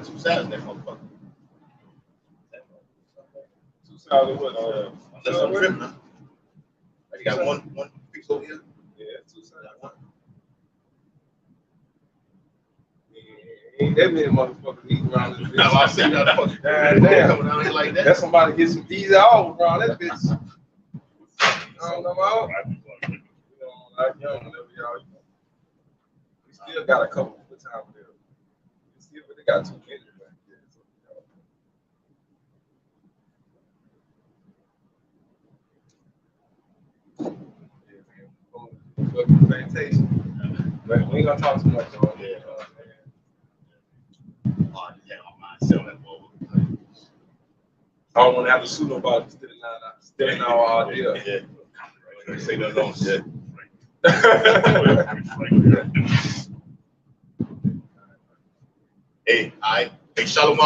got 2 sides that motherfucker. 2 sides of what? Unless I'm tripping, huh? You got one piece over here? Yeah, 2 sides. Ain't that many motherfuckers eating around this bitch. No, I see that fucking damn. Coming down here like that. That's somebody get some easy off around that bitch. I don't know about. Like young, whatever y'all. We still got a couple of times there. We still, but they got 2 minutes back there. Plantation. But we ain't gonna talk too much on that. I don't want to have to sue nobody stealing our idea. Yeah. Say that on shit. Hey, hey, shalom.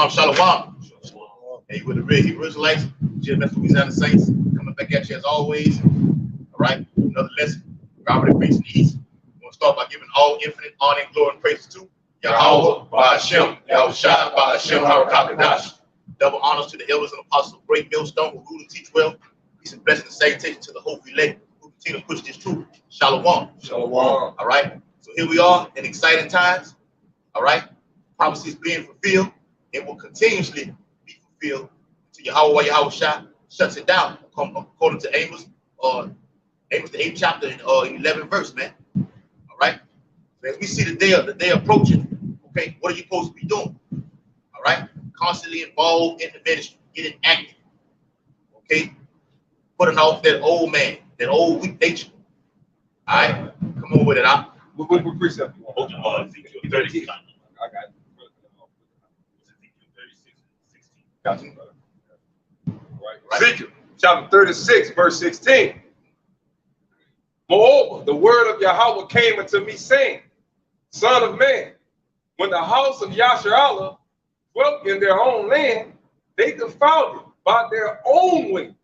Hey, with the Hebrew Israelites, GmsLouisianaSaints, coming back at you as always. All right, another lesson. Robert and Preach in the East. We're going to start by giving all infinite honor and glory and praise to Yahweh, Ba'Hashem, Yahushua, Ba'Hashem, Harakakadash. Double honors to the elders and apostles of Great Millstone who rule and teach well. Peace and blessing and salutation to the whole elect who continue to push this truth. Shalom. Shalom. All right. So here we are in exciting times. All right. Prophecies being fulfilled. It will continuously be fulfilled until Yahushua shuts it down, according to Amos, the 8th chapter and 11th verse, man. All right. So as we see the day approaching, okay, what are you supposed to be doing? All right. Constantly involved in the ministry, getting active. Okay. Putting off that old man, that old weak nature. All right. Come on with it. What precept you want? Ezekiel 36. I got it. Ezekiel 36 and 16. Got you, brother. Right. Ezekiel chapter 36, verse 16. Moreover, the word of Yahweh came unto me, saying, Son of man, when the house of Yasharallah dwelt in their own land, they defiled it by their own way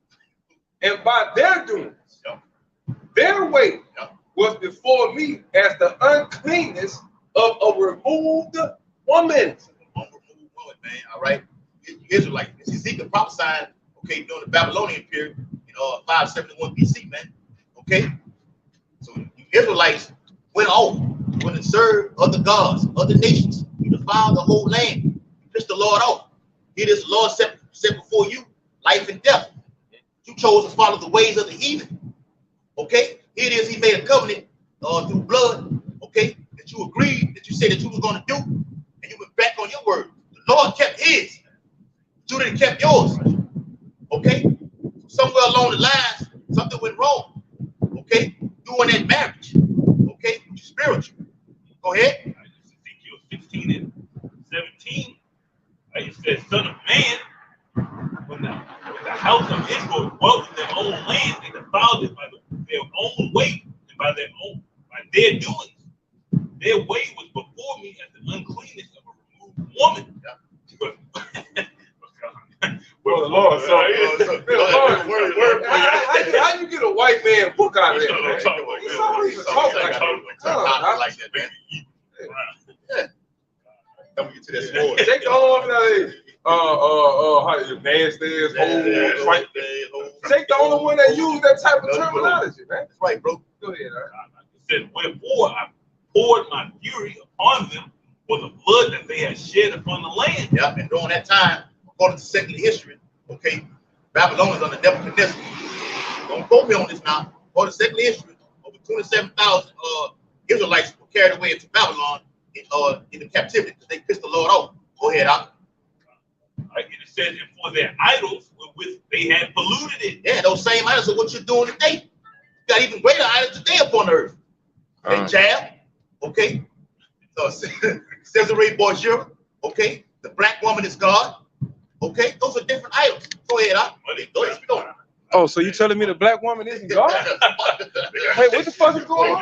and by their doings. Their way was before me as the uncleanness of a removed woman. Unremoved woman, man. All right. You Israelites, it's Ezekiel prophesying, okay, during the Babylonian period in 571 BC, man. Okay. So you Israelites went off, went and served other gods, other nations. You defiled the whole land. You pissed the Lord off. Here is the Lord set before you life and death. You chose to follow the ways of the heathen. Okay? Here it is, he made a covenant through blood, okay, that you agreed, that you said that you was going to do, and you went back on your word. The Lord kept his. You didn't kept yours. Okay? Somewhere along the lines, something went wrong. Okay? Doing that marriage. Okay? Which is spiritual. Go ahead. Ezekiel 16 and 17. It says, Son of man, when the house of Israel dwelt in their own land, they defiled it by their own way and by their doings. Their way was before me as the uncleanness of a removed woman. Well, the Lord, how you get a white man book out of that? Like that, man. Come get to that sword. Take the arm how your man stairs, hold. Take the only one that use that type of terminology, man. That's right, bro. Go ahead, all right. It said, wherefore I poured my fury upon them for the blood that they had shed upon the land. Yeah, and during that time, according to secular history, okay, Babylonians under Nebuchadnezzar. Don't quote me on this now. According to secular history, over 27,000 Israelites were carried away into Babylon in the captivity because they pissed the Lord off. Go ahead, Al. Right, and it says, and for their idols wherewith they had polluted it. Yeah, those same idols are what you're doing today. You got even greater idols today upon the earth. Okay, jab, okay. Caesarea Borgia, okay. The black woman is God. Okay, those are different idols. Go ahead, Al. Go ahead, speak on it. Oh, so you telling me the black woman isn't God? Wait, what the fuck is going on?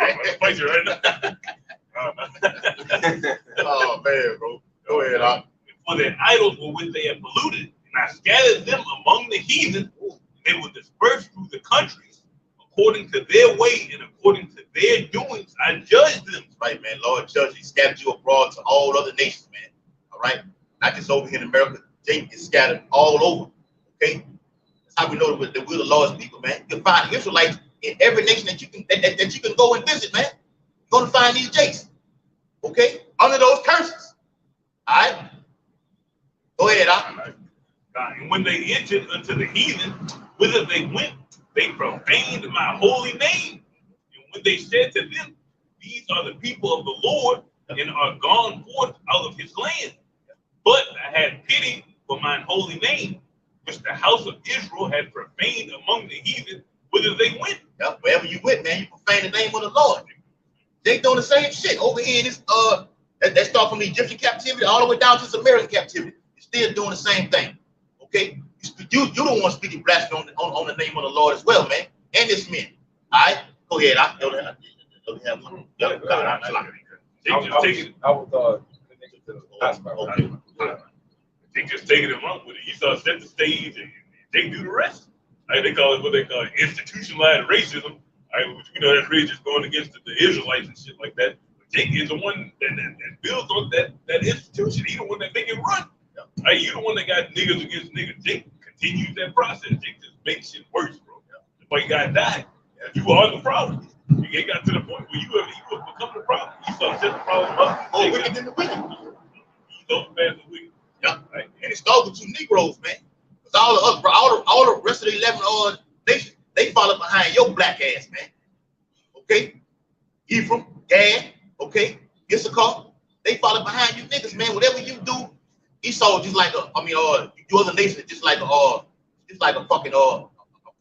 Oh man, bro. Go ahead, Al. For their idols wherewith they had polluted, and I scattered them among the heathen, and they were dispersed through the countries, according to their way and according to their doings, I judged them. Right, man. Lord, judge, he scattered you abroad to all other nations, man. All right. not just over here in America. Jake is scattered all over. Okay, that's how we know that we're the Lord's people, man. You can find Israelites in every nation that you can that you can go and visit, man. You're gonna find these Jakes. Okay, under those curses. All right, go ahead, And when they entered unto the heathen, whither they went, they profaned my holy name. And when they said to them, these are the people of the Lord, and are gone forth out of his land. But I had pity for mine holy name, which the house of Israel had profaned among the heathen, whither they went. Yeah, wherever you went, man, you profane the name of the Lord. They doing the same shit over here in this that start from the Egyptian captivity all the way down to Sumerian captivity. You're still doing the same thing. Okay? You don't want to speak blasphemy on the name of the Lord as well, man. And this men. All right? Go ahead. I was connected to the hospital. They just taking it wrong with it. Esau set the stage and they do the rest. Right? They call it what they call institutionalized racism. Right? You know, that's really just going against the Israelites and shit like that. But Jake is the one that builds on that institution. He's the one that make it run. Right? You the one that got niggas against niggas. Jake continues that process. Jake just makes shit worse, bro. That's why you gotta die. You are the problem. You ain't got to the point where you have become the problem. You start setting the problem up. Oh, wicked in the wicked. You don't pass the wicked. Yeah, right. And it started with 2 Negroes, man. Because all the rest of the 11 nations, they follow behind your black ass, man. Okay? Ephraim, Gad, okay? Issachar, they follow behind you niggas, man. Whatever you do, Esau just like you other nations just like a fucking a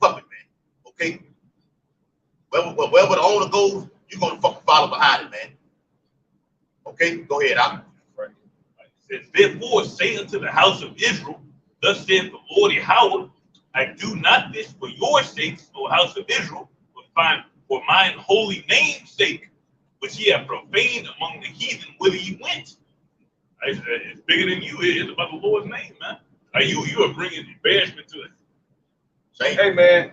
puppet, man. Okay? Wherever the owner goes, you're gonna fucking follow behind it, man. Okay, go ahead. It says, therefore say unto the house of Israel, thus saith the Lord Yahweh, I do not this for your sakes, O house of Israel, but for mine holy name's sake, which ye have profaned among the heathen whither ye went. It's bigger than you. It's about the Lord's name, man. You are bringing embarrassment to it. Hey, man.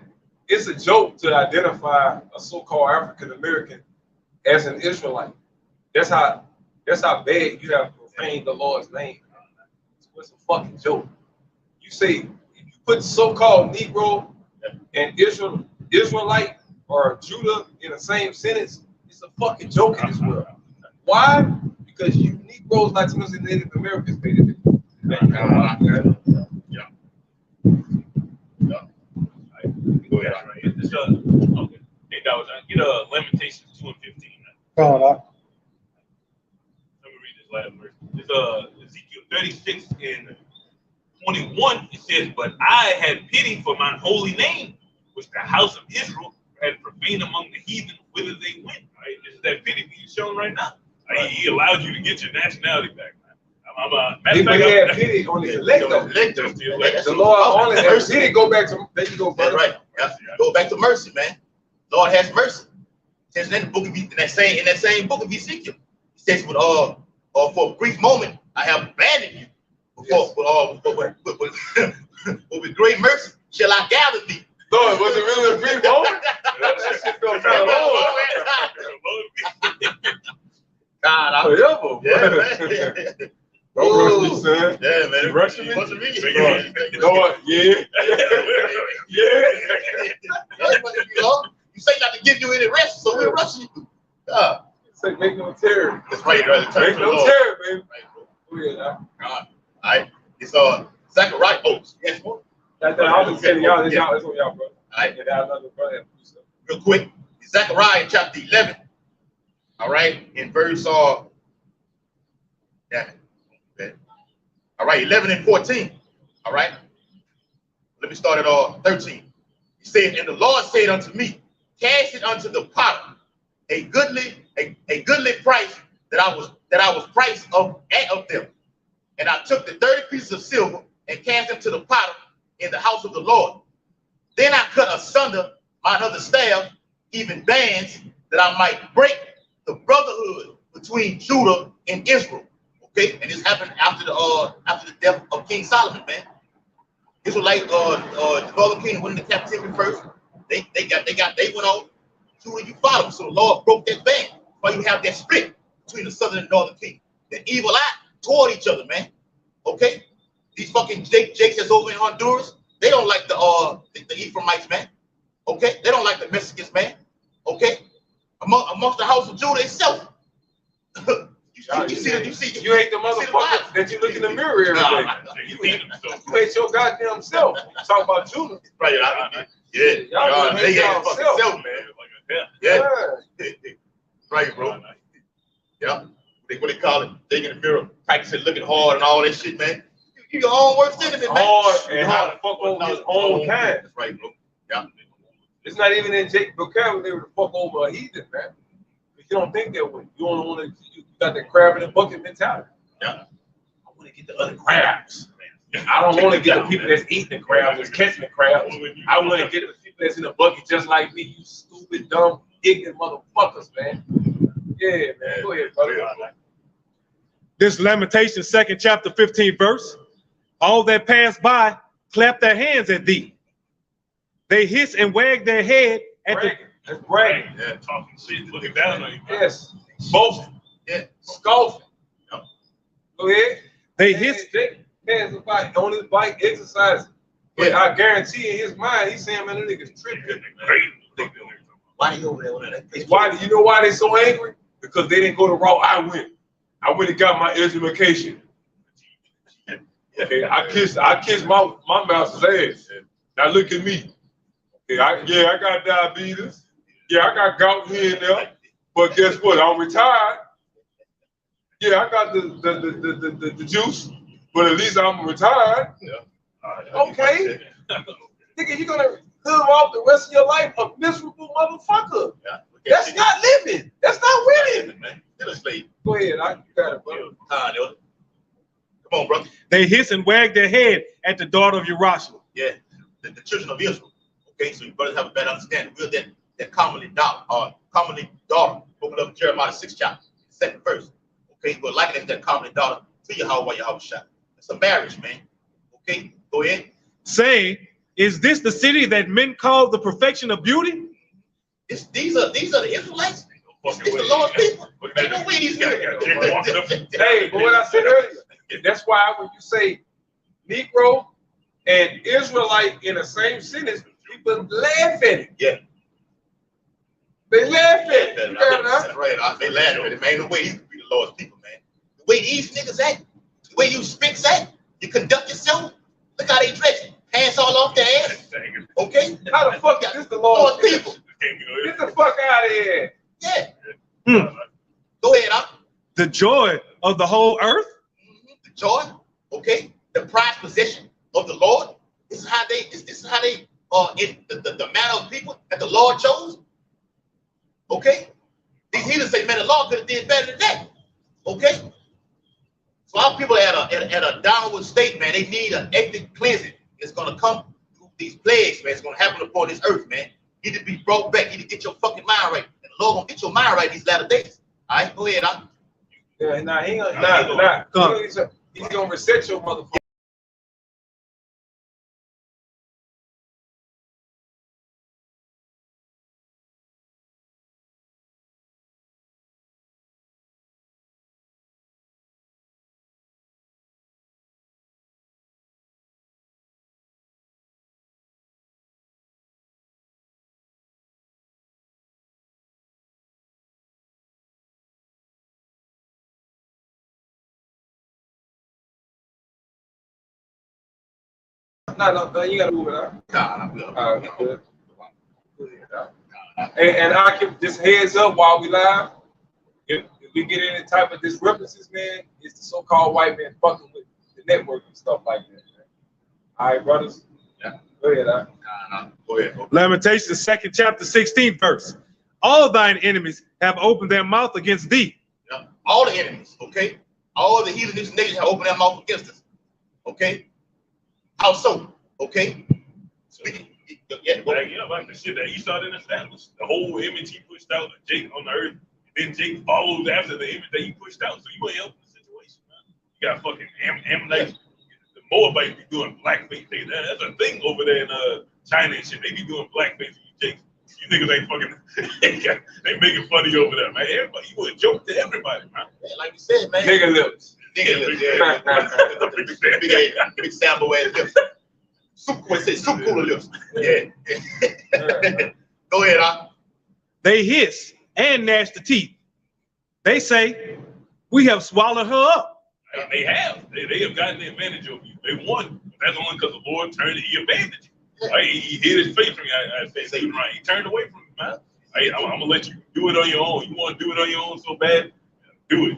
It's a joke to identify a so-called African American as an Israelite. That's how bad you have profaned the Lord's name. It's a fucking joke. You say if you put so-called Negro and Israelite or Judah in the same sentence, it's a fucking joke in this world. Why? Because you Negroes, Latinos, and Native Americans made it. Go ahead. Okay. Hey, Dawes, get Lamentations 2 and 15. Come on, Let me read this last verse. It's Ezekiel 36 and 21. It says, but I had pity for my holy name, which the house of Israel had profaned among the heathen whither they went. Right? This is that pity being shown right now. Right? He allowed you to get your nationality back, man. He had pity on his elect. The Lord only has pity. Go back to there. You go, brother. That's right. Yeah. Go back to mercy, man. Lord has mercy. It says in the book of in that same book of Ezekiel, it says, for a brief moment I have abandoned you. With great mercy shall I gather thee. Lord, was it really a brief moment? That shit felt kind of long. God, yeah, don't rush me, son. Yeah, man. You rushing me? Lord, yeah. You say not to give you any rest, so we're rushing you. Say make no terror. That's right, brother. Make no terror, baby. God. All right. It's Zechariah. Oh, yes, what? I was telling y'all, it's on y'all, bro. All right. And another brother. Real quick, Zechariah chapter 11. All right, in verse all right, 11 and 14. All right. Let me start at 13. He said, and the Lord said unto me, cast it unto the potter, a goodly price that I was priced of them. And I took the 30 pieces of silver and cast them to the potter in the house of the Lord. Then I cut asunder mine other staff, even bands, that I might break the brotherhood between Judah and Israel. Okay, and this happened after the death of King Solomon, man. Israelite, the northern kingdom went into captivity first. They went on. Judah, you followed. So the Lord broke that band. Why you have that split between the southern and northern kingdom? The evil eye toward each other, man. Okay? These fucking Jakes that's over in Honduras, they don't like the Ephraimites, man. Okay? They don't like the Mexicans, man. Okay? Amongst the house of Judah itself. You hate the motherfucker that you look in the mirror every day. You hate your goddamn self. Talk about Judah. Right, y'all hate yourself, man. Yeah. Right, bro. Yeah. What they call it? They in the mirror, practicing looking hard and all that shit, man. You your own worst enemy, man. Hard and how to fuck over his own kind. That's right, bro. Yeah. It's not even in Jake vocabulary to fuck over a heathen, man. You don't think that way. You don't want to. You got that crab in the bucket mentality. Yeah. I want to get the other crabs. I don't want to get the people that's eating the crabs, that's catching the crabs. I want to get the people that's in the bucket just like me. You stupid, dumb, ignorant motherfuckers, man. Yeah, man. Go ahead, brother. This Lamentations 2nd chapter 15th verse. All that pass by clap their hands at thee. They hiss and wag their head at the. That's bragging. Yeah, talking shit, looking down on you. Yes. Boasting. Yeah. Scoffing. Yep. Go ahead. They hiss. Jake has a bike on his bike exercising. But I guarantee in his mind, he's saying, man, the niggas tripping. Why you over there with that? Why? You know why they so angry? Because they didn't go the route I went. I went and got my education. Okay, I kissed my master's ass. Now look at me. Okay, I got diabetes. Yeah, I got gout here and there. But guess what? I'm retired. Yeah, I got the juice, but at least I'm retired. Yeah. Okay. Nigga, you're gonna live off the rest of your life a miserable motherfucker. Yeah. That's not living. That's not winning. Man. Illustrate. Go ahead, you got it, brother. Come on, brother. They hiss and wag their head at the daughter of Jerusalem. Yeah, the children of Israel. Okay, so you brothers have a better understanding. We're that commonly daughter, open up Jeremiah 6th chapter, 2nd verse. Okay, but liken that commonly daughter to Yahweh shot. It's a marriage, man. Okay, go ahead. Saying, is this the city that men call the perfection of beauty? These are the Israelites. It's the Lord's people. Ain't no way these guys. Hey, but what I said earlier, that's why when you say Negro and Israelite in the same sentence, people laugh at it. Yeah. They laugh at it. That's right. They laugh at it, man. Ain't no way these could be the Lord's people, man. The way these niggas act, the way you speak act, you conduct yourself. Look how they dress. Hands all off their ass. Okay? How the fuck is this the Lord's people? Get the fuck out of here. Yeah. Go ahead, The joy of the whole earth. The joy, okay. The prized possession of the Lord. This is how they in the manner of people that the Lord chose. Okay. These heathens say, man, the Lord could have did better than that. Okay. So our people are at a downward state, man. They need an ethnic cleansing. It's gonna come through these plagues, man. It's gonna happen upon this earth, man. You need to be brought back. You need to get your fucking mind right. And the Lord gonna get your mind right these latter days. All right, go ahead, Yeah, nah, he ain't he's gonna reset your motherfucker. No, you gotta move it out. Good. And I can just heads up while we live. If we get any type of discrepancies, man, it's the so-called white man fucking with the network and stuff like that, man. All right, brothers. Yeah. Go ahead, Go ahead. Lamentations 2nd chapter 16th verse. All thine enemies have opened their mouth against thee. Yeah. All the enemies, okay? All the heathen nations have opened their mouth against us. Okay? How so? Okay? Speaking. Yeah, like the shit that Esau didn't establish. The whole image he pushed out of Jake on the earth. Then Jake follows after the image that he pushed out. So you ain't helping the situation, man. You got fucking Ammonites. The Moabites be doing blackface. That's a thing over there in China and shit. They be doing blackface with you Jakes. You niggas ain't fucking, they making fun of you over there, man. Everybody, you would joke to everybody, man. Yeah, like you said, man. Nigga lips. Nigga lips, yeah. Big Sambo ass lips. Super cooler lips. Yeah. Go ahead, Doc. They hiss and gnash the teeth. They say, we have swallowed her up. They have. They have gotten the advantage of you. They won. That's only because the Lord turned he abandoned you. Right? He hid his face from you. I say right. He turned away from you, man. Right? I'm gonna let you do it on your own. You want to do it on your own so bad? Do it.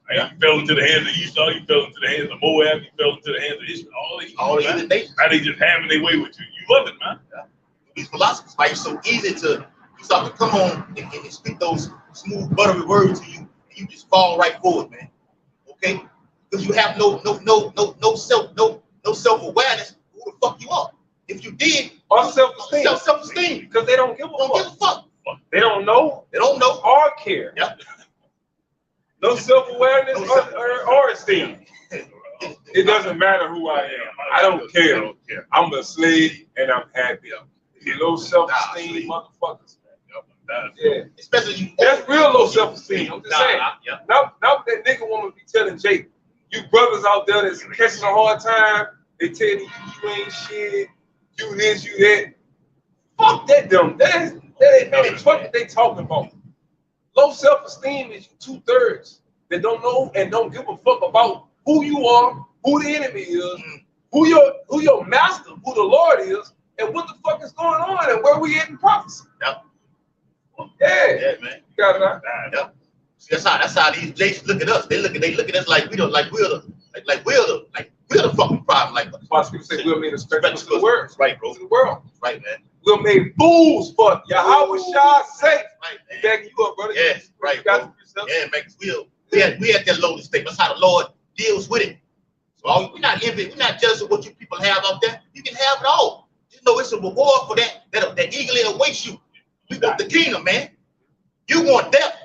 Right? You fell into the hands of Esau. You fell into the hands of Moab. You fell into the hands of Israel. All these nations. Now they just having their way with you. You love it, man. Yeah. These philosophers, why it's so easy to come on and speak those smooth, buttery words to you, and you just fall right for it, man. Okay? Because you have no self-awareness. Who the fuck you are? If you did, or self-esteem. Self-esteem. Because they don't give a fuck. They don't know. They don't know or care. Yep. No self-awareness or esteem. It doesn't matter who I am. I don't care. I'm a slave and I'm happy. Low self-esteem motherfuckers. Yeah. Especially that's real low self-esteem. I'm just saying. Now that nigga woman be telling Jake, you brothers out there that's catching a hard time, they telling you ain't shit, you this, you that. Fuck that dumb. That ain't man, what they talking about. Low self-esteem is you 2/3 that don't know and don't give a fuck about who you are, who the enemy is, who your master, who the Lord is, and what the fuck is going on and where we at in prophecy. Yep. Yeah, man. You got it out. Yep. See, that's how these Jays look at us. They look at us like we're the fucking problem. Like watch people say we're made a spectacle to the world. Right, bro. To the world. Right, man. We're made fools for Yahweh Shah's sake. Right, man. Backing you up, brother. Yes, right, bro. Yeah, man. We at that lowly state. That's how the Lord deals with it. So we're not jealous of what you people have out there. You can have it all. You know it's a reward for that eagerly awaits you. We want the kingdom, man. You want death.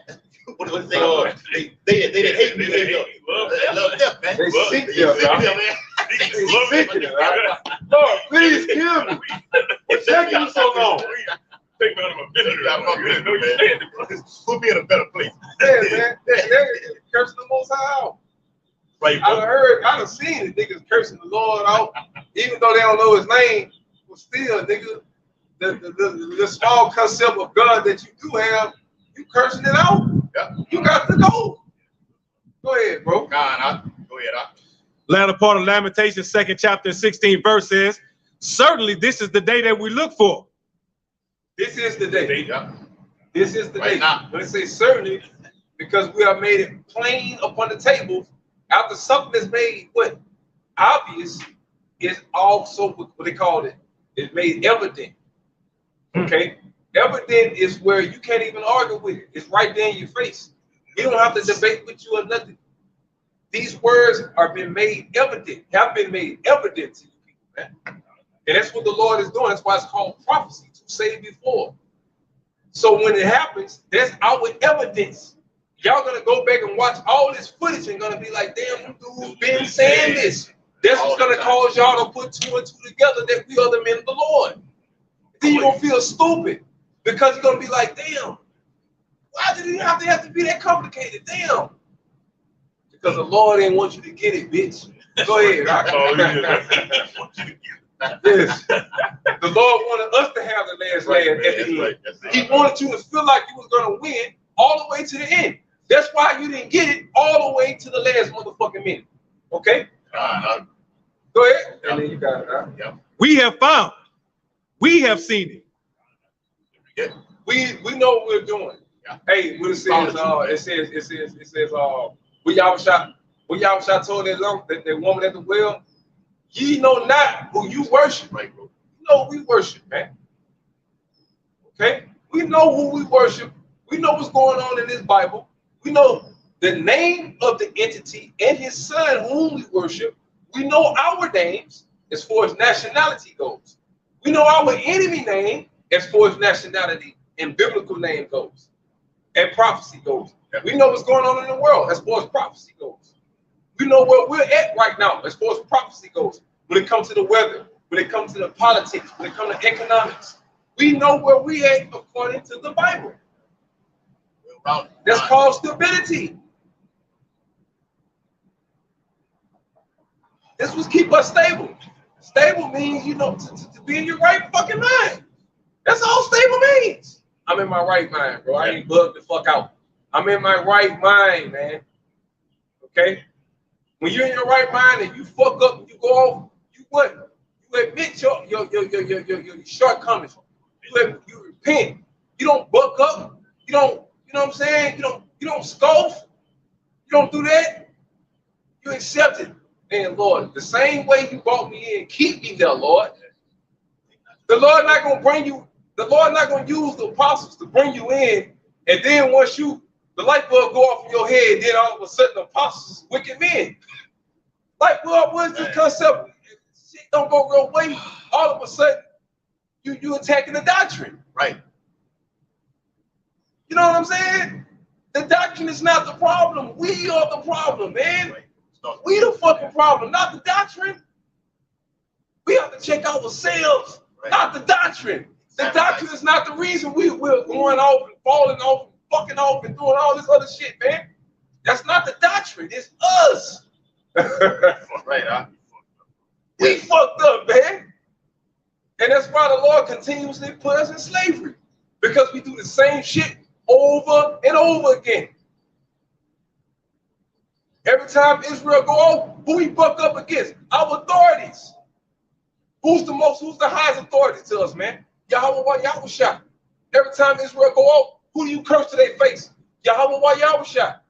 What do they say? They hate me. They love death, man. They seek death, man. They seek it. Lord, please kill me. What's taking you so long? Take me out of my business. Put me in a better place. Yeah, man. They're cursing the Most High out. Right, I done seen it. Niggas cursing the Lord out, even though they don't know his name. But still, nigga, the small concept of God that you do have, you cursing it out. Yeah. You got to go. Go ahead, bro. Go ahead. Latter part of Lamentations, 2nd chapter, 16th verse says, certainly this is the day that we look for. This is the day. Yeah. This is the day. Now. When it says certainly, because we have made it plain upon the table, after something is made what obvious is also what they call it. It's made evident. Okay? Evident is where you can't even argue with it. It's right there in your face. You don't have to debate with you or nothing. These words have been made evident to you people, man. And that's what the Lord is doing. That's why it's called prophecy, to say before. So when it happens, that's our evidence. Y'all gonna go back and watch all this footage and gonna be like, damn, dude's been saying this. That's what's gonna cause y'all to put 2 and 2 together that we are the men of the Lord. Then you're gonna feel stupid because you're gonna be like, damn, why did it have to be that complicated? Damn. Because the Lord didn't want you to get it, bitch. Go ahead. Yes. The Lord wanted us to have the last laugh at the end. He wanted you to feel like you was gonna win all the way to the end. That's why you didn't get it all the way to the last motherfucking minute. Okay? Go ahead. And then you got it. We have found. We have seen it. We know what we're doing. Hey, what it says, we y'all shot told that woman at the well, ye know not who you worship, right, bro? You know who we worship, man. Okay? We know who we worship. We know what's going on in this Bible. We know the name of the entity and his son whom we worship. We know our names as far as nationality goes. We know our enemy name as far as nationality and biblical name goes. And prophecy goes. We know what's going on in the world as far as prophecy goes. We know where we're at right now as far as prophecy goes. When it comes to the weather, when it comes to the politics, when it comes to economics, we know where we at according to the Bible. That's called stability. This was keep us stable. Stable means, you know, to be in your right fucking mind. That's all stable means. I'm in my right mind, bro. I ain't bugged the fuck out. I'm in my right mind, man. Okay? When you're in your right mind and you fuck up and you go off, you what? You admit your shortcomings. You repent. You don't buck up. You don't, you know what I'm saying? You don't scoff. You don't do that. You accept it. And Lord, the same way you brought me in, keep me there, Lord. The Lord not gonna bring you, the Lord not gonna use the apostles to bring you in, and then once you the light bulb go off in your head, then all of a sudden the apostles wicked men. Light bulb, what is this concept? Shit don't go real way. All of a sudden, you attacking the doctrine. Right. You know what I'm saying? The doctrine is not the problem. We are the problem, man. Right. We the fucking problem, not the doctrine. We have to check ourselves, not the doctrine. The doctrine is not the reason we're going off and falling off and fucking off and doing all this other shit, man. That's not the doctrine. It's us. Right, huh? We fucked up, man. And that's why the Lord continuously put us in slavery. Because we do the same shit over and over again. Every time Israel go off, who we buck up against? Our authorities. Who's the highest authority to us, man? Yahweh Yahushua. Every time Israel go off, who do you curse to their face? Yahweh Yahushua.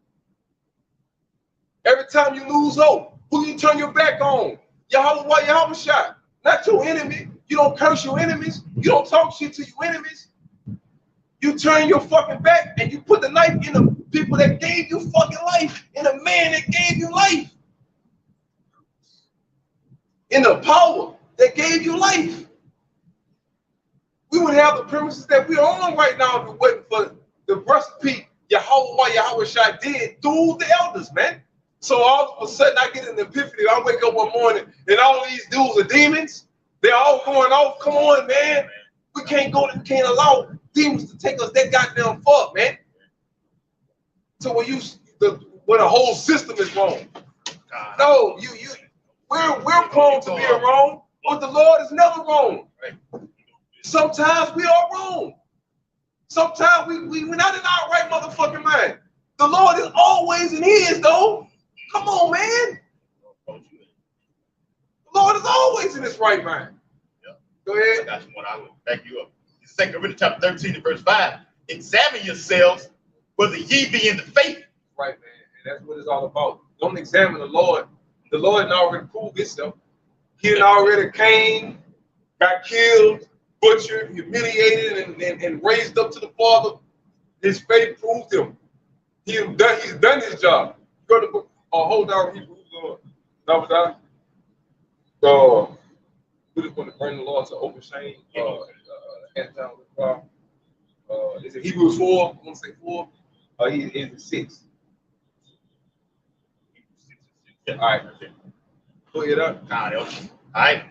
Every time you lose hope, who do you turn your back on? Yahweh Yahushua. Not your enemy. You don't curse your enemies. You don't talk shit to your enemies. You turn your fucking back and you put the knife in the people that gave you fucking life, in a man that gave you life, in the power that gave you life. We would have the premises that we're on right now if we're waiting for the recipe Yahushua did through the elders, man. So all of a sudden I get an epiphany. I wake up one morning and all these dudes are demons. They're all going off. Come on, man. We can't allow demons to take us that goddamn far, man. So when the whole system is wrong. No, we're prone to being wrong, but the Lord is never wrong. Sometimes we are wrong. Sometimes we're not in our right motherfucking mind. The Lord is always in his, though. Come on, man. The Lord is always in his right mind. Yep. Go ahead. I got you one. I will back you up. 2 Corinthians chapter 13 and verse 5. Examine yourselves whether ye be in the faith. Right, man. And that's what it's all about. Don't examine the Lord. The Lord had already proved himself. He had already came, got killed, butchered, humiliated, and raised up to the Father. His faith proved him. He's done his job. Go to the book. Hold down Hebrews. We just want to bring the Lord to open shame. Is it Hebrews 4? I want to say 4. He is 6. All right. Go ahead up. All right.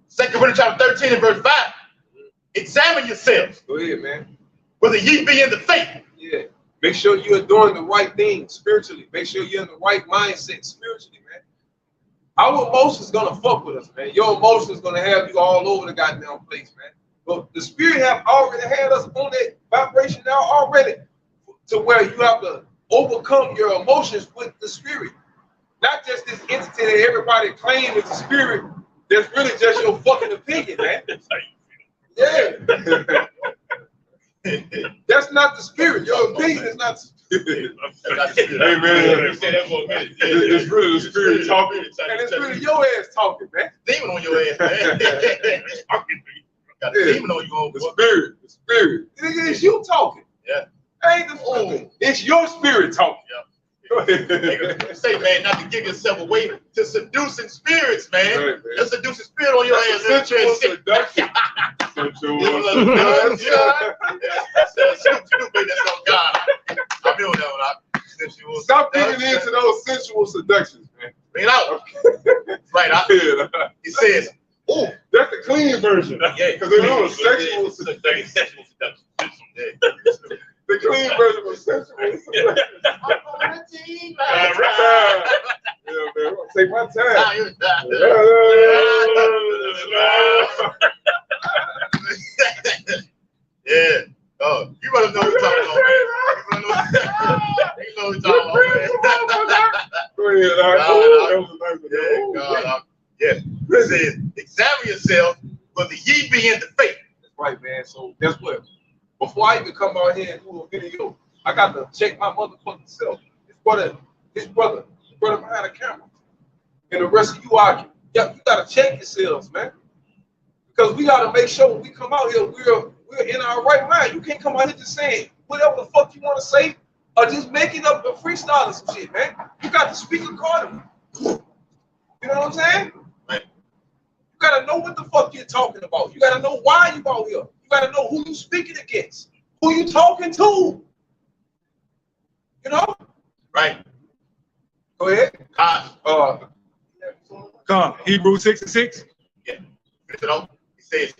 2 Corinthians chapter 13 and verse 5. Examine yourselves. Go ahead, man. Whether ye be in the faith. Yeah. Make sure you're doing the right thing spiritually. Make sure you're in the right mindset spiritually, man. Our emotions gonna fuck with us, man. Your emotions gonna have you all over the goddamn place, man. But the spirit have already had us on that vibration now already, to where you have to overcome your emotions with the spirit. Not just this entity that everybody claims is the spirit. That's really just your fucking opinion, man. Yeah. That's not the spirit. Your opinion is not the spirit. Hey, man, say that for a minute. It's really the spirit talking, and it's really your ass talking, man. Demon on your ass, man. Got a demon on you, the spirit. It's you talking. Yeah. Ain't the fool. It's your spirit talking. Yeah. Say, man, not to give yourself away to seducing spirits, man. Right, man. Just seducing spirit on your ass. Sensual seduction. Sensual seduction. That's on God. I feel that one. Stop giving in to those sensual seductions, man. Bring it out. Right. He says, "Oh, that's the clean version." Yeah, because they know sexual seduction. Sexual seduction. The clean version was sensual seduction. Yeah, man. Take my time. Yeah. Oh, you better know what you're talking about. You know what you're talking about. Go ahead, God. Yeah. It says, examine yourself whether ye be in the faith. That's right, man. So guess what? Before I even come out here and do a video, I got to check my motherfucking self. His brother behind the camera, and the rest of you argue. Yeah, you gotta check yourselves, man. Because we gotta make sure when we come out here, we're in our right mind. You can't come out here just saying whatever the fuck you want to say, or just making up a freestyle or some shit, man. You got to speak accordingly. You know what I'm saying? Right. You gotta know what the fuck you're talking about. You gotta know why you out here. You gotta know who you speaking against, who you talking to. You know? Right. Go ahead. Come, Hebrews 6:6. Yeah. It says,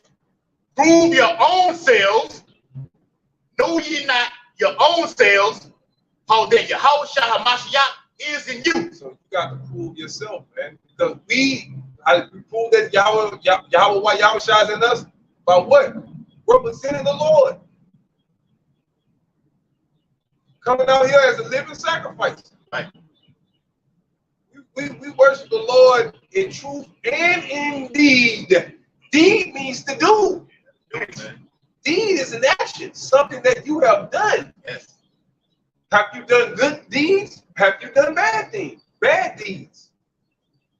prove your own selves. Know ye not your own selves, how that Yahweh HaMashiach is in you. So you got to prove yourself, man. Because we prove that Yahweh is in us by what? Representing the Lord. Coming out here as a living sacrifice. Right. We worship the Lord in truth and in deed. Deed means to do. Deed is an action, something that you have done. Yes. Have you done good deeds? Have you done bad things? Bad deeds.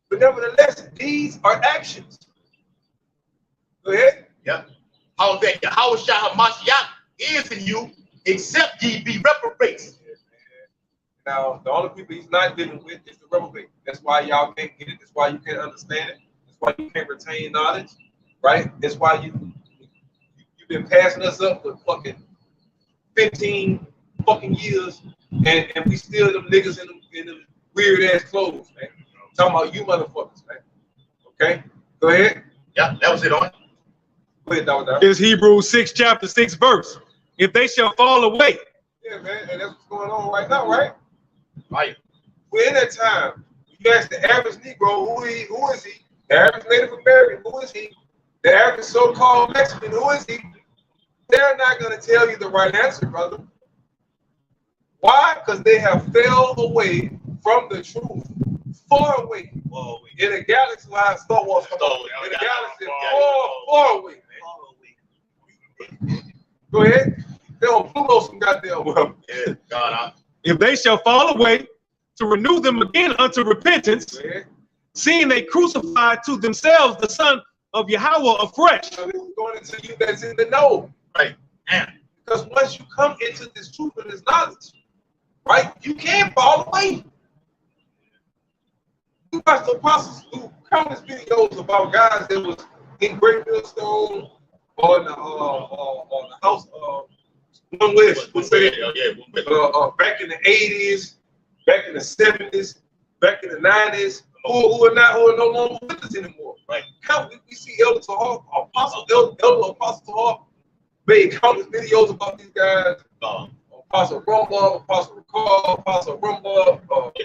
But nevertheless, deeds are actions. Go ahead. Yeah. How that Yahweh HaMashiach is in you, except ye be reprobates. Now, the only people he's not dealing with is the reprobate. That's why y'all can't get it. That's why you can't understand it. That's why you can't retain knowledge, right? That's why you've been passing us up for fucking 15 fucking years, and we still them niggas in them weird ass clothes, man. I'm talking about you motherfuckers, man. Okay, go ahead. Yeah, that was it on. Go ahead, dog. Is Hebrews 6:6. If they shall fall away. Yeah, man, and that's what's going on right now, right? Right. We're in that time. You ask the average Negro, who is he? The average Native American, who is he? The average so-called Mexican, who is he? They're not going to tell you the right answer, brother. Why? Because they have fell away from the truth. Far away. In a galaxy line, Star Wars. In a galaxy far away, man. Go ahead. They're on Pluto some goddamn well. Yeah, God. If they shall fall away, to renew them again unto repentance, seeing they crucified to themselves the Son of Yahweh afresh. So this is going into you that's in the know. Right. Yeah. Because once you come into this truth and this knowledge, right, you can't fall away. You watch the apostles do countless videos about guys that was in Great Millstone or in the house of One West. Back in the 80s, back in the 70s, back in the 90s, who are no longer with us anymore. Right. We see Elder Apostle Hall made countless videos about these guys. Apostle Rumba, Apostle Recall, Apostle Rumba,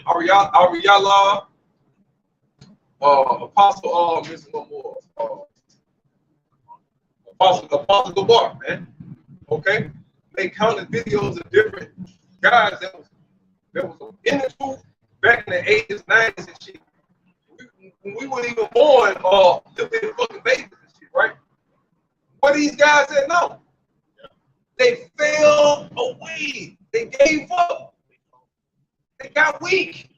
Ariala, Apostle missing one more. Apostle Gabar, man. Okay? They counted videos of different guys that was in the truth back in the 80s, 90s and shit. When we weren't even born, little fucking babies and shit, right? What these guys said, no. They fell away. They gave up. They got weak.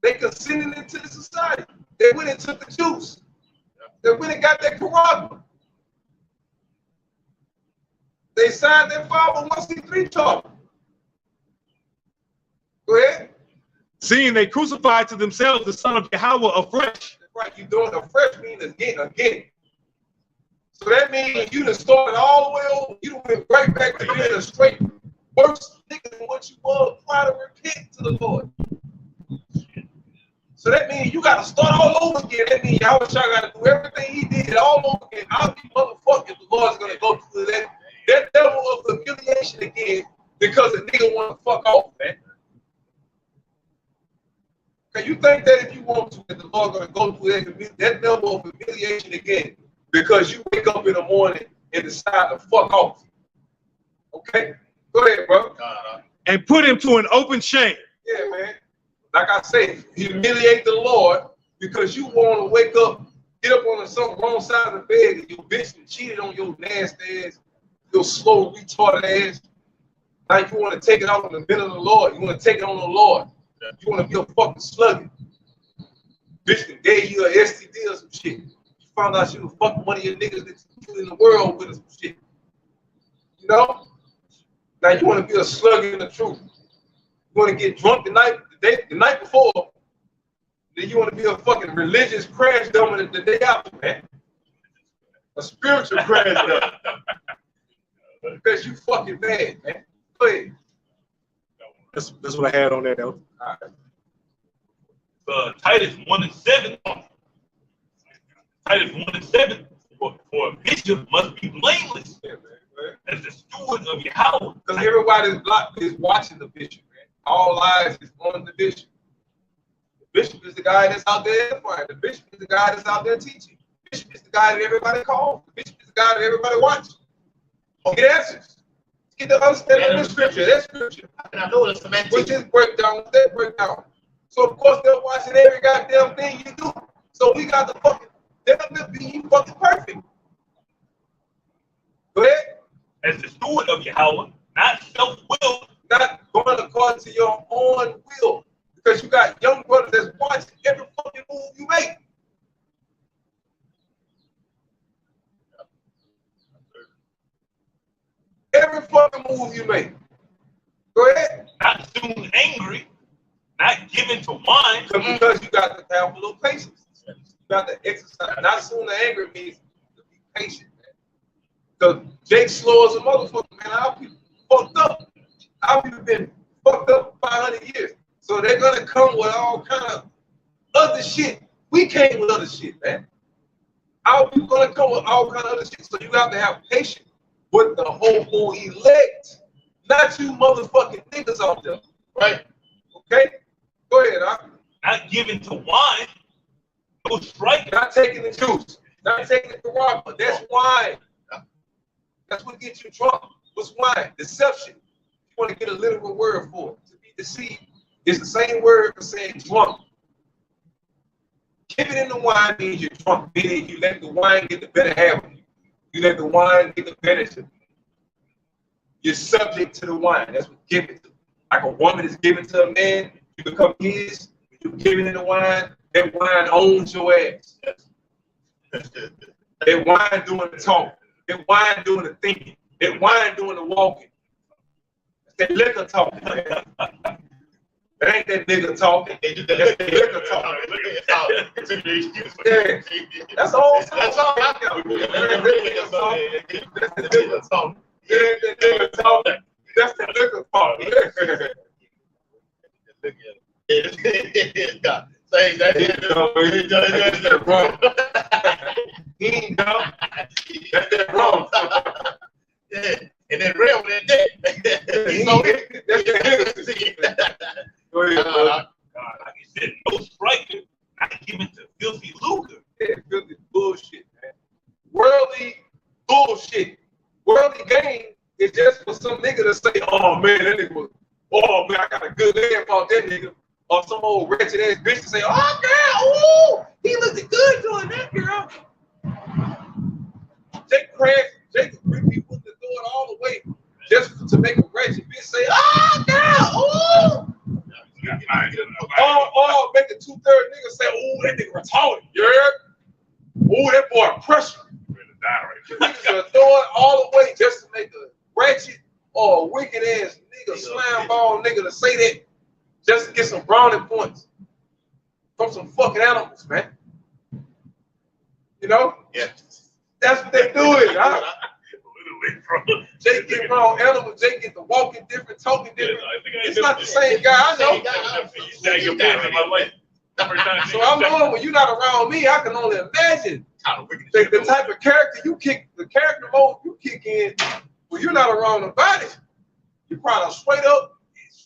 They consented into the society. They went and took the juice. They went and got that Carragna. They signed their 501c3 charter. Go ahead. Seeing they crucified to themselves the Son of Yahweh afresh. That's right. You're doing afresh means again. So that means you done started all the way over. You done went right back to being a straight worse nigga than what you were prior to repent to the Lord. So that means you got to start all over again. That means y'all got to do everything he did all over again. I'll be motherfucking the Lord's going to go through that level of humiliation again because the nigga want to fuck off, man. Can you think that if you want to, that the Lord going to go through that level of humiliation again because you wake up in the morning and decide to fuck off? Okay? Go ahead, bro. And put him to an open shame. Yeah, man. Like I say, humiliate the Lord because you want to wake up, get up on some wrong side of the bed and your bitch cheated on your nasty ass, your slow, retarded ass. Now you want to take it out on the middle of the Lord. You want to take it on the Lord. You want to be a fucking slugger. Bitch that gave you an STD or some shit. You found out she was fucking one of your niggas that you in the world with or some shit. You know? Now you want to be a slugger in the truth. You want to get drunk the night before. Then you want to be a fucking religious crash dummy the day after, man. A spiritual crash dummy. Because you fucking mad, man. Go ahead. That's what I had on there, though. All right. Titus 1:7. Titus 1:7. For a bishop must be blameless, Yeah, man. as the steward of your house. Because everybody is watching the bishop, man. All eyes is on the bishop. The bishop is the guy that's out there edifying. The bishop is the guy that's out there teaching. The bishop is the guy that everybody calls. The bishop is the guy that everybody watches. Get answers. Get the understanding of the scripture. That scripture. And I know it's semantic. Which is breakdown. That breakdown. So of course they're watching every goddamn thing you do. So we got the fucking they'll be fucking perfect. Go ahead. As the steward of your house, not self-willed. Not going according to your own will. Because you got young brothers that's watching every fucking move you make. Every fucking move you make. Go ahead. Not soon angry, not given to wine. Because you got to have a little patience. You got to exercise. Not soon angry means to be patient, man. Because Jake slow as a motherfucker, man. Our people fucked up. Our people been fucked up 500 years. So they're gonna come with all kind of other shit. We came with other shit, man. Our people gonna come with all kind of other shit. So you have to have patience with the whole elect, not you motherfucking niggas out there, right? Okay, go ahead. Not given to wine, no striking. Not taking the juice, not taking the robber. That's wine. That's what gets you drunk. What's wine? Deception. You want to get a literal word for it. To be deceived is the same word for saying drunk. Giving in the wine means you're drunk. Meaning you let the wine get the better half of you. You let the wine get the benefit. You're subject to the wine. That's what giving to. Like a woman is given to a man, you become his. You're giving in the wine. That wine owns your ass. That wine doing the talking. That wine doing the thinking. That wine doing the walking. That liquor talking. That ain't that nigga talking. That's the liquor talking. Yeah. That's all. That's all I got. That's the liquor talking. That's the liquor talking. That's the liquor talking. That's wrong. He ain't dumb. That's that wrong. Yeah. And then real with that. That's the nigga. Go ahead, Like you said, no striking, not given to filthy lucre. Yeah, filthy bullshit, man. Worldly bullshit. Worldly gain is just for some nigga to say, oh man, that nigga was, oh man, I got a good name about that nigga. Or some old wretched ass bitch to say, oh girl, ooh, he looked good doing that, girl. Jake really put the door all the way just to make a wretched bitch say, oh girl, ooh. Or make a 2/3 nigga say, "Ooh, that nigga retarded." You heard? Ooh, that boy pressure. Niggas are throwing all the way just to make a ratchet or a wicked ass nigga, slam ball nigga to say that just to get some brownie points from some fucking animals, man. You know? Yeah. That's what they do it. Jake get around animals, Jake get to walking different, talking different. It's not the same guy, I know. So I know when you're not around me, I can only imagine the type of character you kick, the character mode you kick in when you're not around nobody. You probably straight up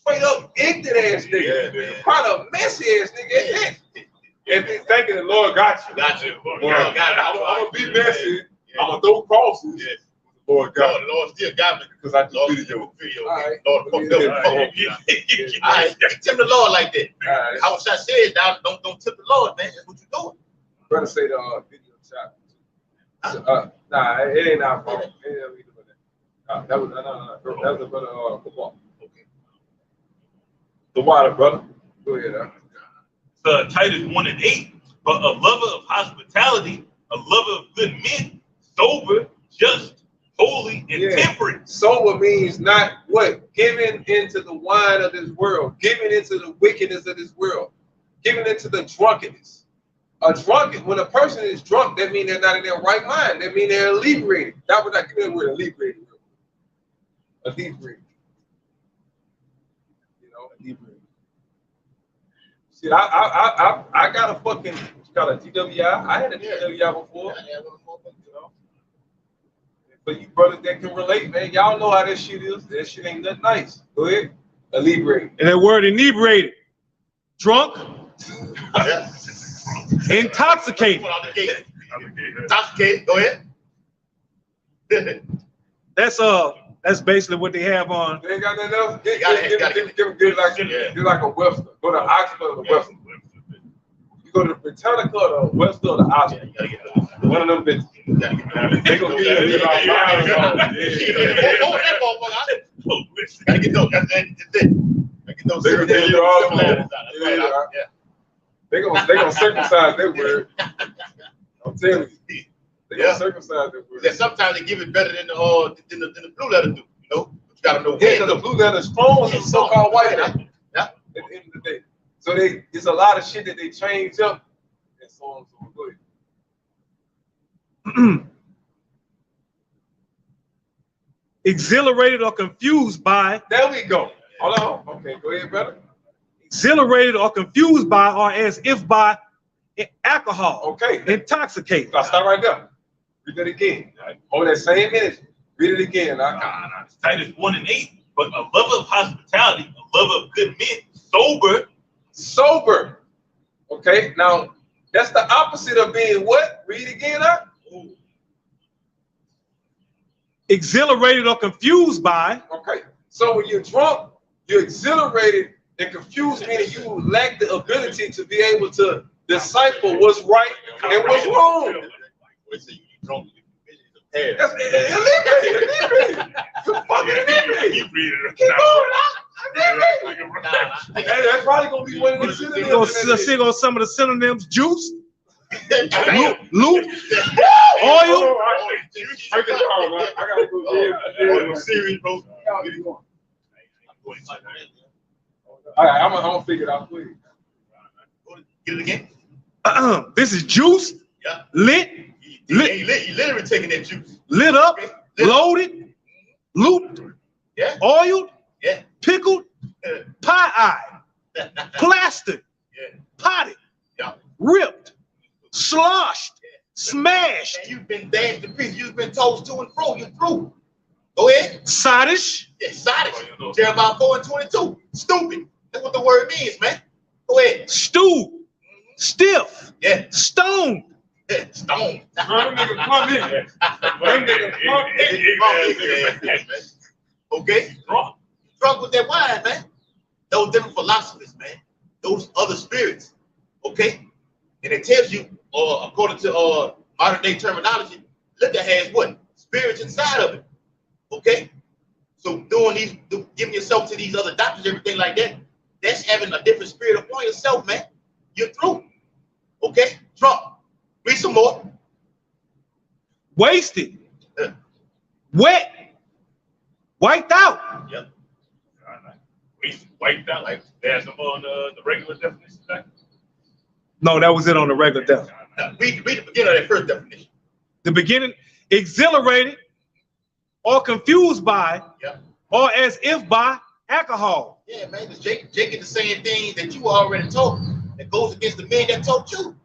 straight up ignorant ass nigga. Yeah, man. Kind of messy ass nigga. Yeah. And then thinking the Lord got you. Got you. I'm gonna be messy. Yeah. I'm gonna throw crosses. Yeah. Lord got me. Lord still got me. Because I Lord do still video. video. All right. Lord, fuck Yeah. them. All right. Tip the Lord like that. All right. How should I say it? Now, don't tip the Lord, man. That's what you doing. Brother say the video shot. Nah, it ain't our fault. That was a brother football. Okay. The water, brother. Go ahead. Titus 1:8. But a lover of hospitality, a lover of good men, sober, just, holy, and temperate. Sober means not what? Giving into the wine of this world, giving into the wickedness of this world, giving into the drunkenness. When a person is drunk, that means they're not in their right mind. That means they're inebriated. That was not good word, inebriated. Inebriated. You know, inebriated. See, I got a fucking, got a TWI. I had a TWI before. You know. But you brothers that can relate, man, y'all know how that shit is. That shit ain't nothing nice. Go ahead. Inebriated. And that word inebriated, drunk, intoxicated. Intoxicated. Go ahead. That's basically what they have on. They ain't got nothing else. Give like a Webster. Go to Oxford or the Webster. You go to the Britannica or the Webster or the Oxford. One of them bitches. They gonna give you like Gotta get those. That's it. Get those. They gonna give you all They gonna circumcise that word. I'm telling you. They gonna circumcise that word. Yeah, sometimes they give it better than the blue letter do. You know, but you gotta know. Yeah, because the blue letter is strong and so-called white. Yeah. At the end of the day, so there's a lot of shit that they change up and so on and so on. Go ahead. Exhilarated or confused by. There we go. Hold on. Okay, go ahead, brother. Exhilarated or confused by, or as if by alcohol. Okay. Intoxicated. I'll stop right there. Read it again. Hold that same energy. Read it again. It's Titus 1:8. But a lover of hospitality, a lover of good men, sober. Okay. Now that's the opposite of being what? Read again, huh? Exhilarated or confused by. Okay. So when you're drunk, you're exhilarated and confused, meaning you lack the ability to be able to decipher what's right and what's wrong. That's inebriated. You're fucking inebriated. Keep going out. That's probably gonna be one of the synonyms. Sing on some of the synonyms: juice, loot, oil. I gotta go Serious, bro. All right, I'm gonna figure it out, please. Get it again. This is juice, Yeah. lit, You literally taking that juice. lit up, Okay. loaded, looped, Yeah. oiled, Yeah. pickled, pie-eyed, plastered, Yeah. potted, Yeah. ripped, sloshed, smashed, And you've been dashed to pieces. You've been tossed to and fro. You're through. Go ahead. sottish, Yeah, sottish. Jeremiah 4:22. Stupid. That's what the word means, man. Go ahead. stewed, stiff, Yeah. stoned. Yeah. Stone. Them niggas come in. Them niggas come in. Okay. Drunk with that wine, man. Those different philosophers, man. Those other spirits. Okay. And it tells you, according to modern day terminology, liquor has what? Spirits inside of it. Okay. So giving yourself to these other doctors, everything like that, that's having a different spirit upon yourself, man. You're through. Okay. Drunk. Read some more. Wasted, wet, wiped out. Yep. Wiped out. Like there's some on the regular definition. No, that was it on the regular def. Read the beginning of that first definition. The beginning, exhilarated or confused by, Yep. or as if by alcohol. Yeah, man. Because Jake is the same thing that you already told. That goes against the men that told you.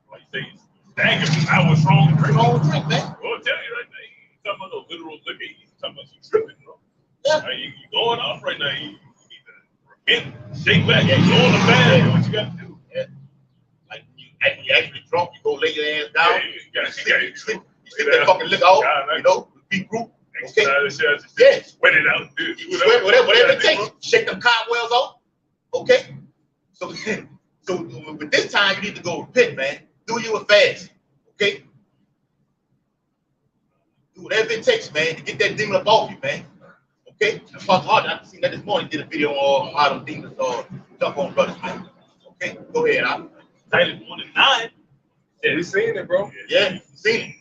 Like you say, staggering. I was wrong to drink. Wrong drink, man. Well, I'll tell you right now, you talking about the literal liquor, you talking about you tripping, bro. Yeah. You going off right now. You need Shake back. Yeah, you on the bad. What you got to do? Yeah. Like you actually drunk, you go lay your ass down. Yeah, you stick that fucking liquor out. You know, be group. Okay. Yeah. Sweat it out. Sweat whatever it takes. Shake them cobwebs off. Okay. So with this time, you need to go repent, man. Do you a fast. Okay. Do whatever it takes, man, to get that demon up off you, man. Okay? Apostle Hart, I've seen that this morning, did a video on how them demons jump on brothers, man. Okay? Go ahead, Titus 1 and 9. Yeah, we seen it, bro. Yeah, you seen it.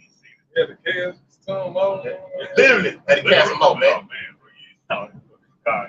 Yeah, the chaos storm out. Literally, had to cast them out, man.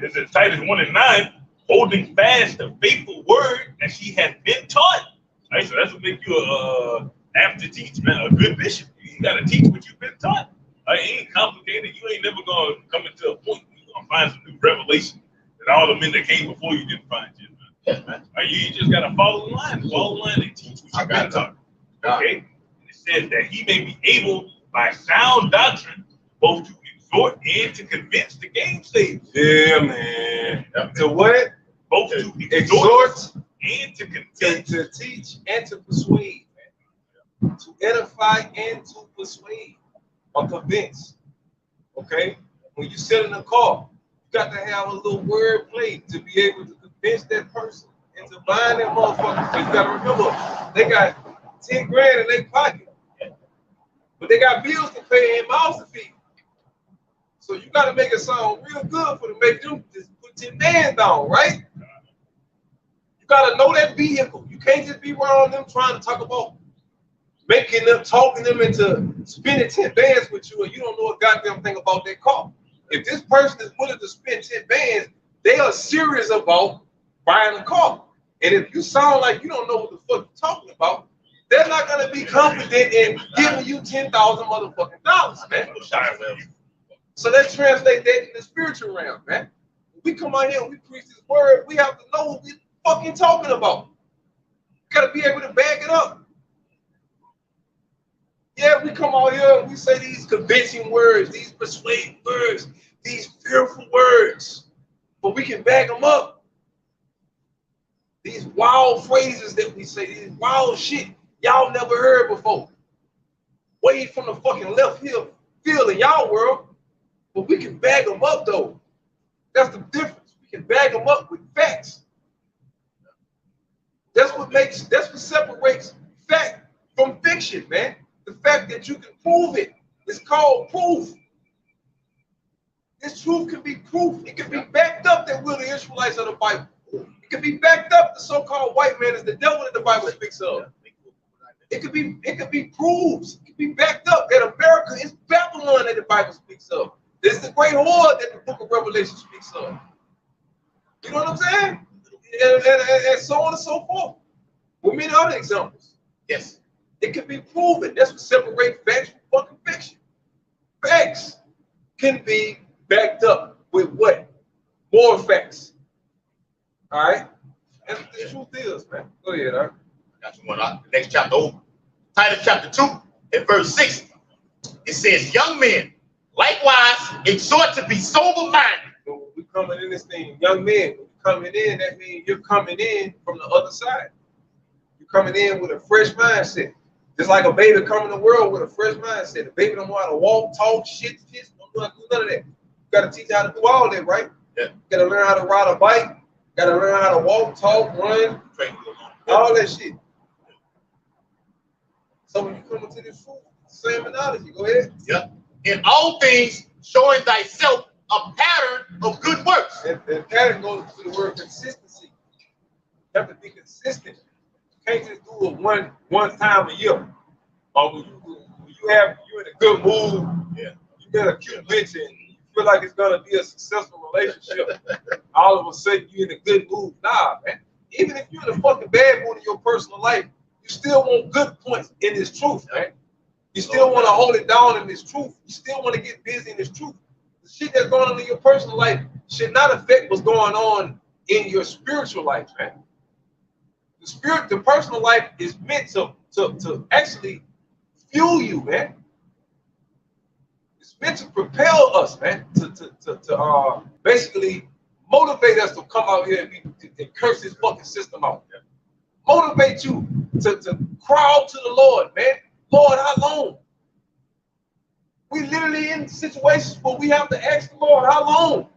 It says Titus 1 and 9, holding fast the faithful word that she has been taught. Right, so that's what make you a after teach, man, a good bishop. You gotta teach what you've been taught. It ain't complicated. You ain't never gonna come into a point where you're gonna find some new revelation that all the men that came before you didn't find yet, man. Yeah, man. You just gotta follow the line. Follow the line and teach what you've been taught. Okay? And it says that he may be able by sound doctrine both to exhort and to convince the gameslayers. Yeah, man. To what? Both to Exhort and to convince. to teach and to persuade, man. To edify and to persuade or convince. Okay? When you sit in a car, you got to have a little word play to be able to convince that person into buying that motherfucker. So you got to remember, they got 10 grand in their pocket, but they got bills to pay and mouths to feed. So you got to make it sound real good for to make them just put 10 man down, right? You got to know that vehicle. You can't just be around them trying to talk about making them, talking them into spending 10 bands with you, and you don't know a goddamn thing about that car. If this person is willing to spend 10 bands, they are serious about buying a car. And if you sound like you don't know what the fuck you're talking about, they're not gonna be confident in giving you $10,000 motherfucking dollars, man. So let's translate that in the spiritual realm, man. When we come out here and we preach this word, we have to know what we're fucking talking about. We gotta be able to back it up. Yeah, we come out here and we say these convincing words, these persuading words, these fearful words, but we can back them up. These wild phrases that we say, these wild shit y'all never heard before. Way from the fucking left field in y'all world, but we can back them up though. That's the difference. We can back them up with facts. That's what separates fact from fiction, man. The fact that you can prove it is called proof. This truth can be proof. It can be backed up that we're the Israelites of the Bible. It can be backed up the so-called white man is the devil that the Bible speaks of. It could be proved. It could be backed up that America is Babylon that the Bible speaks of. This is the great horde that the book of Revelation speaks of. You know what I'm saying? And so on and so forth. With many other examples. Yes. It can be proven. That's what separates facts from fucking fiction. Facts can be backed up with what? More facts. All right? And the truth is, man. Go ahead, all right? Got you one out. The next chapter over. Titus chapter 2 and verse 6. It says, young men, likewise, exhort to be sober-minded. So when we coming in this thing, young men, when you coming in, that means you're coming in from the other side. You're coming in with a fresh mindset. Just like a baby coming to the world with a fresh mindset. A baby don't know how to walk, talk, shit, don't know how to do none of that. You got to teach how to do all that, right? Yeah. You got to learn how to ride a bike. You got to learn how to walk, talk, run, all that shit. So when you come into this truth, same analogy. Go ahead. Yep. In all things, showing thyself a pattern of good works. And pattern goes to the word consistency. You have to be consistent. You can't just do it one time a year. Or when you're in a good mood, yeah, you got a cute bitch and you feel like it's gonna be a successful relationship. All of a sudden you're in a good mood. Nah, man. Even if you're in a fucking bad mood in your personal life, you still want good points in this truth, man. You still want to hold it down in this truth. You still want to get busy in this truth. The shit that's going on in your personal life should not affect what's going on in your spiritual life, man. The personal life is meant to actually fuel you, man. It's meant to propel us, man, to basically motivate us to come out here and curse this fucking system out. Motivate you to cry out to the Lord, man. Lord, how long? We literally in situations where we have to ask the Lord, how long?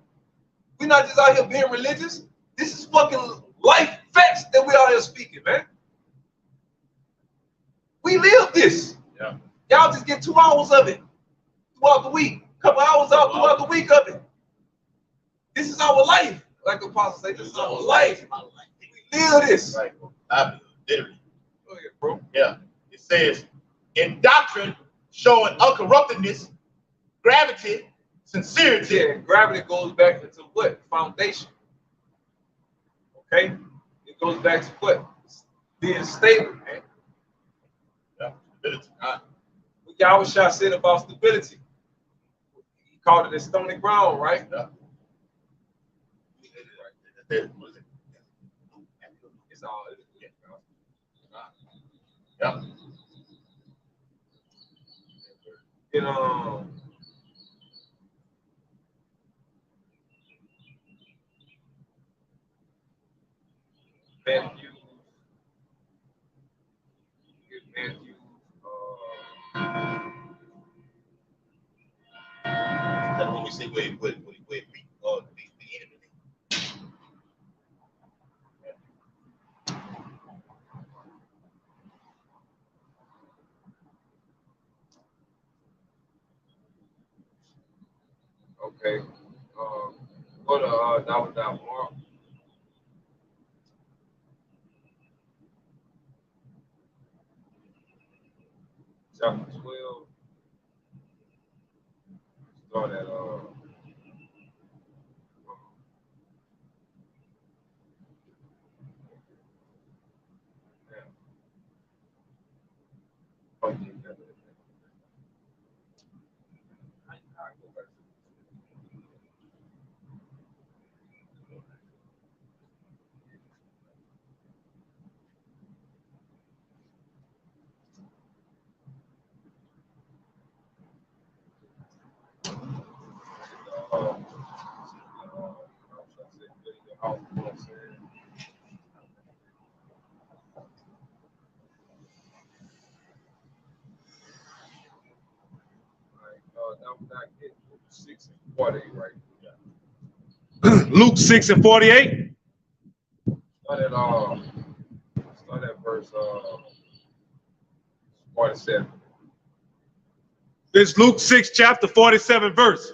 We're not just out here being religious. This is fucking life facts that we out here speaking, man. We live this. Yeah. Y'all just get 2 hours of it throughout the week. A couple hours out throughout the week of it. This is our life. Like the apostle say, this is our life. We live this. Right. Literally. Go ahead, bro. Yeah. It says, in doctrine, showing uncorruptedness, gravity, sincerity. Yeah, and gravity goes back into what? Foundation. Okay? It goes back to what? Being stable, man. Yeah, stability. What Yahweh said about stability. He called it a stony ground, right? Yeah. It's all it is. Yeah. You know, Matthew, That's when we say where the enemy. okay. Go to Mark. Chapter 12. Start at Luke 6 and 48, right? Yeah. Luke 6 and 48. Start at verse 47. This Luke 6 chapter 47 verse.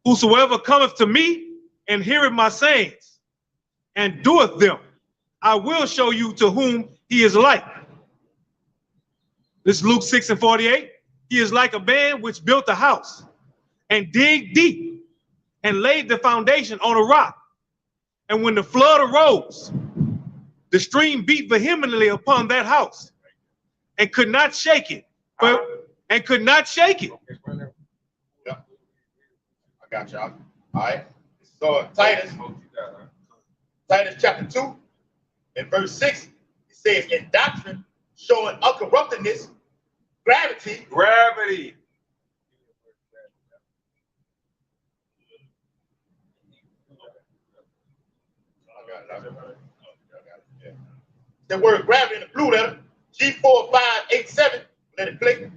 Whosoever cometh to me and heareth my sayings and doeth them, I will show you to whom he is like. This Luke 6 and 48. He is like a man which built a house and digged deep and laid the foundation on a rock. And when the flood arose, the stream beat vehemently upon that house and could not shake it. And could not shake it. Yeah. I got y'all. All right. So Titus chapter 2 and verse 6, it says, in doctrine, showing uncorruptedness, gravity. The word gravity in the blue letter, G4587. Let it click.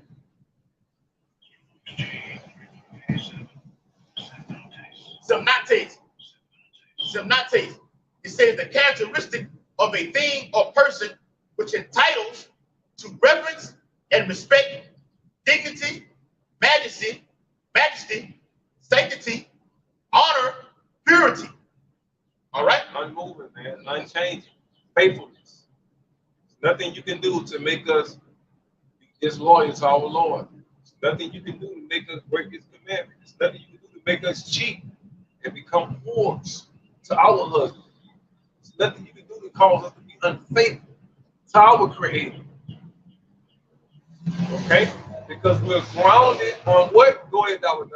Semnates. It says the characteristic of a thing or person which entitles to reverence and respect, dignity, majesty, sanctity, honor, purity. All right? Unmoving, man. Unchanging. Faithfulness. There's nothing you can do to make us disloyal to our Lord. There's nothing you can do to make us break his commandments. There's nothing you can do to make us cheat and become whores to our husband. There's nothing you can do to cause us to be unfaithful to our Creator. Okay? Because we're grounded on what? Go ahead, Dr.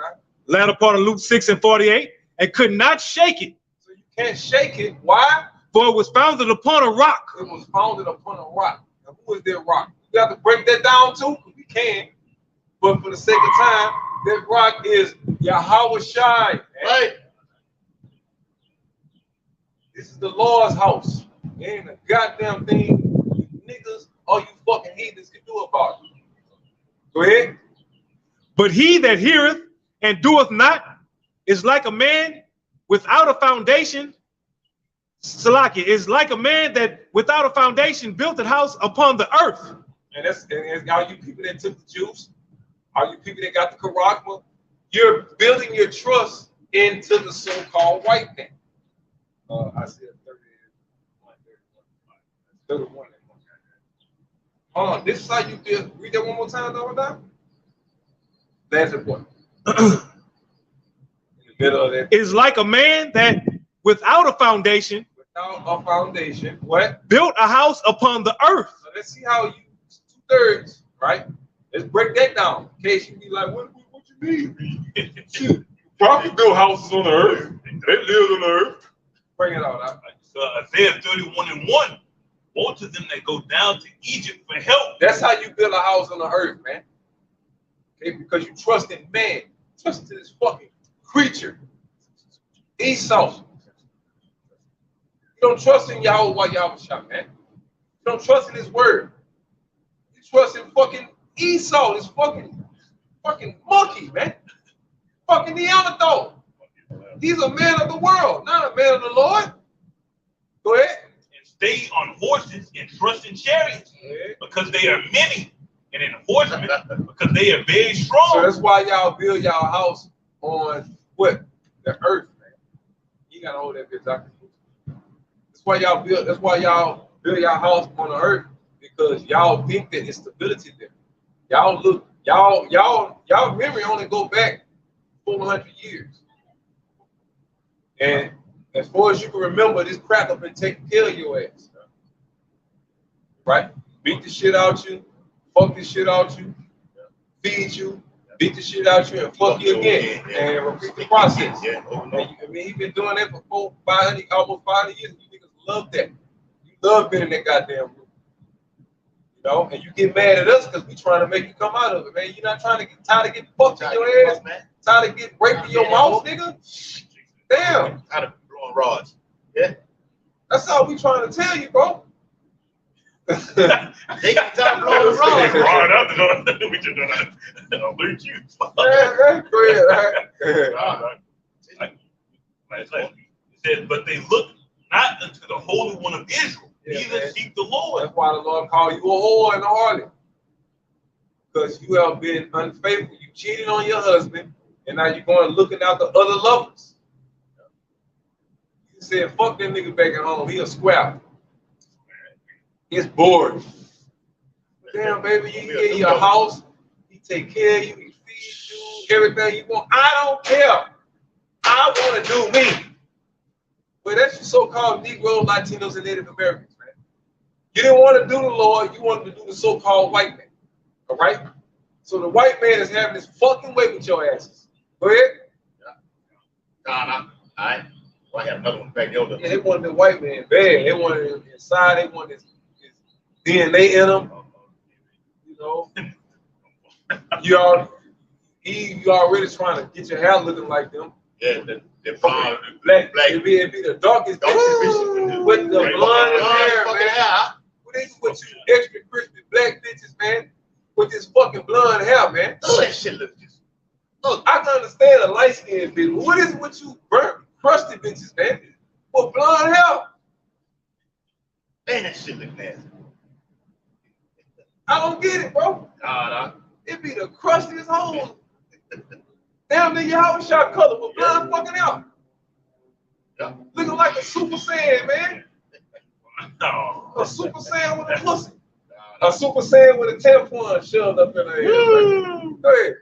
Latter part of Luke 6 and 48, and could not shake it. So you can't shake it. Why? For it was founded upon a rock. It was founded upon a rock. Now, who is that rock? You have to break that down too. We can. But for the sake of time, that rock is Yahweh Shai. Right. This is the Lord's house. There ain't a goddamn thing you niggas or you fucking heathens can do about it. Go ahead. But he that heareth and doeth not is like a man without a foundation. Salaki is like a man that without a foundation built a house upon the earth. And that's all you people that took the juice, all you people that got the charagma, you're building your trust into the so-called white man. I said 31. Hold on, this is how you build. Read that one more time, though, now. That's important. In the middle of that. Is like a man that without a foundation. Without a foundation, what? Built a house upon the earth. So let's see how you 2/3, right? Let's break that down. In case you be like, what you mean? Shoot, prophets build houses on the earth. They live on the earth. Bring it out. So Isaiah 31:1. Woe to them that go down to Egypt for help. That's how you build a house on the earth, man. Okay, because you trust in man. Trust in this fucking creature. Esau. You don't trust in Yahweh while Yahweh shot, man. You don't trust in his word. You trust in fucking Esau, this fucking monkey, man. Fucking Neanderthal. He's a man of the world, not a man of the Lord. Go ahead. And stay on horses and trust in chariots, because they are many, and in horsemen because they are very strong. So that's why y'all build y'all house on what? The earth, man. You gotta hold that bitch out. That's why y'all build y'all house on the earth, because y'all think that it's stability there. Y'all memory only go back 400 years. And as far as you can remember, this crap have been taking care of your ass. Right? Beat the shit out you, fuck the shit out you, feed you, beat the shit out you, and fuck you again. And repeat the process. I mean, he's been doing that for almost 500 years. You niggas love that. You love being in that goddamn room. You know, and you get mad at us because we trying to make you come out of it, man. You're not trying to get tired of getting fucked in your ass, man. Tired of getting raped in your mouth, nigga. Damn. Tired of blowing rods. Yeah. That's all we trying to tell you, bro. They got time to blow the rods. We just don't alert you. It says, but they look not unto the Holy One of Israel, neither seek the Lord. That's why the Lord called you a whore and a harlot. Because you have been unfaithful. You cheated on your husband, and now you're going looking out the other lovers. You said, fuck that nigga back at home. He a square. He's bored. Damn, baby, you get your house. He take care of you. He feeds you. Everything you want. I don't care. I want to do me. But that's your so-called Negro, Latinos, and Native Americans, man. You didn't want to do the Lord. You wanted to do the so-called white man. All right? So the white man is having this fucking way with your asses. Go ahead. All right. Well, I have another one back there. Yeah, they wanted the white man bad. They wanted him inside. They wanted his DNA in him. You know, you already trying to get your hair looking like them. Yeah, the black. It'd be the darkest bitches with the blonde hair, man. What they put you extra crispy black bitches, man, with this fucking blonde hair, man. Oh, that shit looks just. Look, I can understand a light skinned bitch, but what is it with you burnt, crusty bitches, man? With blonde hair. Man, that shit look nasty. I don't get it, bro. It be the crustiest holes. Damn near your house shot color with blonde fucking out. Yeah. Looking like a Super Saiyan, man. No. A Super Saiyan with a pussy. A Super Saiyan with a tampon shoved up in her head. Go ahead.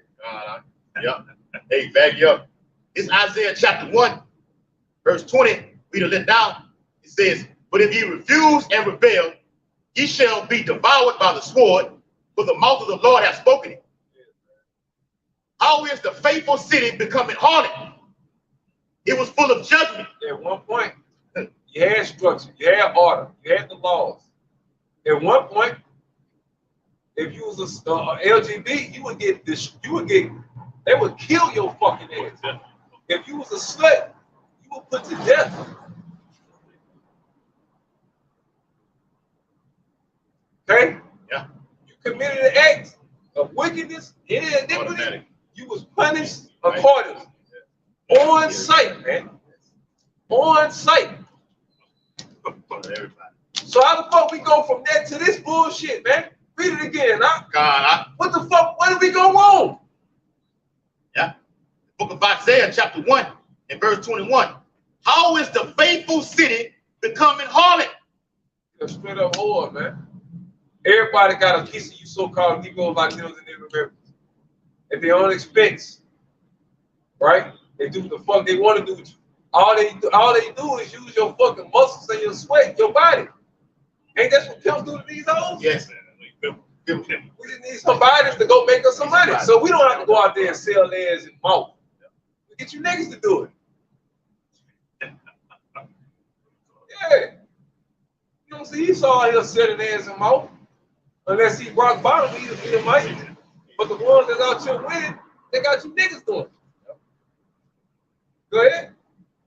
Yep. Hey, back you up. It's Isaiah chapter 1, verse 20. Read it down. It says, but if ye refuse and rebel, ye shall be devoured by the sword, for the mouth of the Lord hath spoken it. How is the faithful city becoming haunted? It was full of judgment. At one point, you had structure, you had order, you had the laws. At one point, if you was a LGBT, they would kill your fucking ass. If you was a slut, you would put to death. Okay? Yeah. You committed an act of wickedness, any iniquity, Automatic. you was punished accordingly. On sight, man. On sight. Everybody. So how the fuck we go from that to this bullshit, man? Read it again, huh? God, What the fuck? Where did we go wrong? yeah. The book of Isaiah, chapter 1 and verse 21. How is the faithful city becoming harlot? A straight up whore, man. Everybody got a piece of you so-called Negroes, Latinos, and Native Americans at their own expense, right? They do what the fuck they want to do with you. All they do is use your fucking muscles and your sweat, your body. Ain't that what pimps do to these hoes? Yes. We just need somebody to go make us some money, so we don't have to go out there and sell legs and mouth. We get you niggas to do it. Yeah. You don't see Esau out here selling legs and mouth. Unless he rock bottom, he might. But the ones that's out here winning, they got you niggas doing it. Go ahead.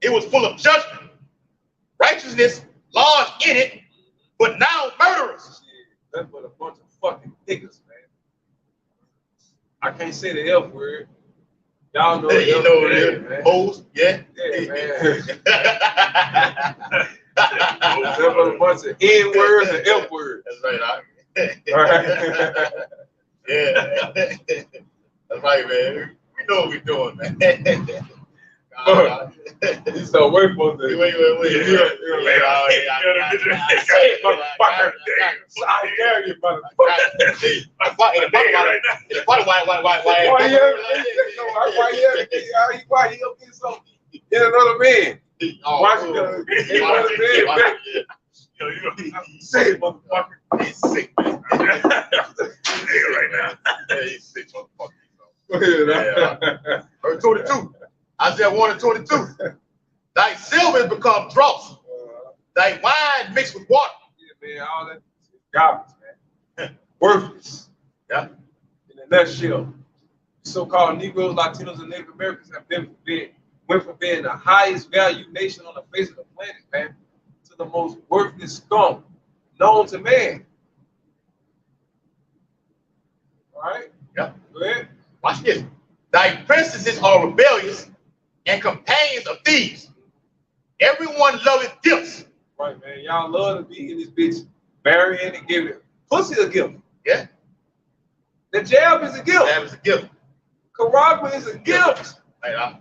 It was full of judgment, righteousness, laws in it, but now murderers. That's what a bunch of fucking niggas, man. I can't say the F word. Y'all know the You F know word, it, man. hoes, yeah. Yeah, man. That's what a bunch of N words and F words. That's right. All right. Yeah. That's right, man. We know what we're doing, man. You start waiting for the Wait. motherfucker. I dare you, motherfucker. Why he up in something? Get another man. Why you gonna get another man? Say it, motherfucker. He's sick, man. Right now. Yeah, he's sick, motherfucker. Yeah. Verse 22. Isaiah 1 and 22. Thy silver has become dross. Thy wine mixed with water. Yeah, man, all that is garbage, man. Worthless. Yeah. In a nutshell, so-called Negroes, Latinos, and Native Americans have went from being the highest value nation on the face of the planet, man, to the most worthless scum known to man. All right? Yeah. Go ahead. Watch this. Thy princesses are rebellious and companions of thieves. Everyone loveth gifts. Right, man. Y'all love to be in this bitch marrying and giving. Pussy a gift. Yeah. The jab is a gift. That is a gift. Caragma is a gift. Right,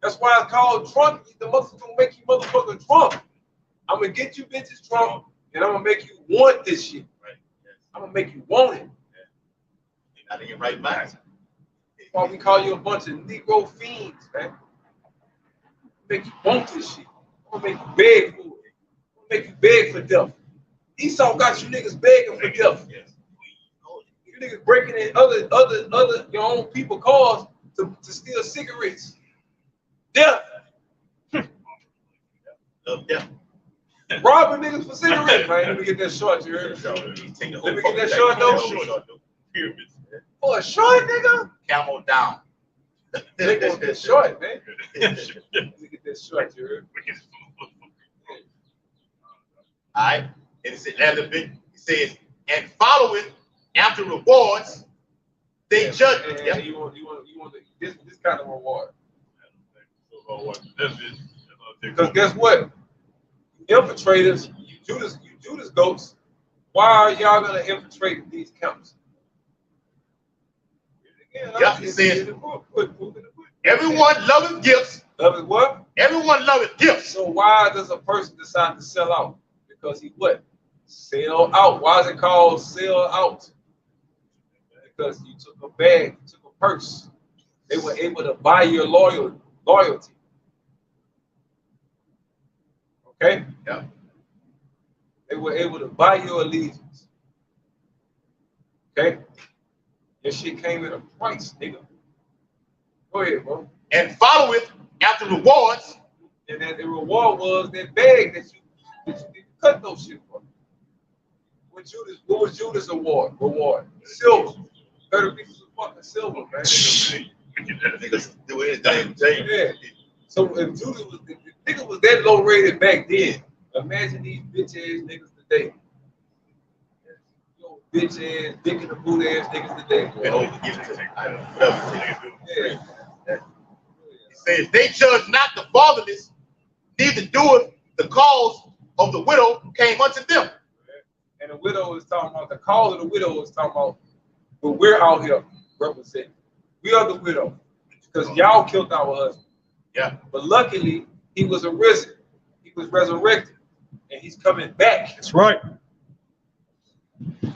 That's why it's called drunk. The motherfucker gonna make you motherfucker drunk. I'm gonna get you bitches drunk, and I'm gonna make you want this shit. Right. Yes. I'm gonna make you want it. You're not in your right mind. That's why we call you a bunch of Negro fiends, man. Make you want this shit. I'm gonna make you beg for it. I'm gonna make you beg for death. Esau got you niggas begging for death. You niggas breaking in other your own people cars to steal cigarettes. Death. Yeah. Robbing niggas for cigarettes, man. Let me get that short, you heard? Let me get that short, though. Pyramids. For a short, nigga? Camel down. They gonna get short, man. Let me get that short, you heard? All right. And it says, it says, and following after rewards, they judge. Yeah. You want this kind of reward. Because guess what? Infiltrators, you Judas goats, why are y'all gonna infiltrate these camps? Yeah, it says, everyone loveth gifts. Loveth what? Everyone loveth gifts. So why does a person decide to sell out? Because he what? Sell out. Why is it called sell out? Because you took a bag, you took a purse. They were able to buy your loyalty. Okay? Yeah. They were able to buy your allegiance. Okay? Your shit came at a price, nigga. Go ahead, bro. And followeth after rewards. And then the reward was that bag that you didn't cut those shit for. What was Judas' reward? Silver. 30 pieces of fucking silver, man. Niggas do anything. Yeah. So if Judas was, if the nigga was that low rated back then, imagine these bitch ass niggas today. Yo, bitch ass, dick in the boot ass niggas today. And overgive to whatever. Yeah. It says, they judge not the fatherless, neither doeth the cause of the widow came unto them. And the widow is talking about, the cause of the widow is talking about, but we're out here representing. We are the widow because y'all killed our husband. Yeah. But luckily, he was arisen. He was resurrected. And he's coming back. That's right.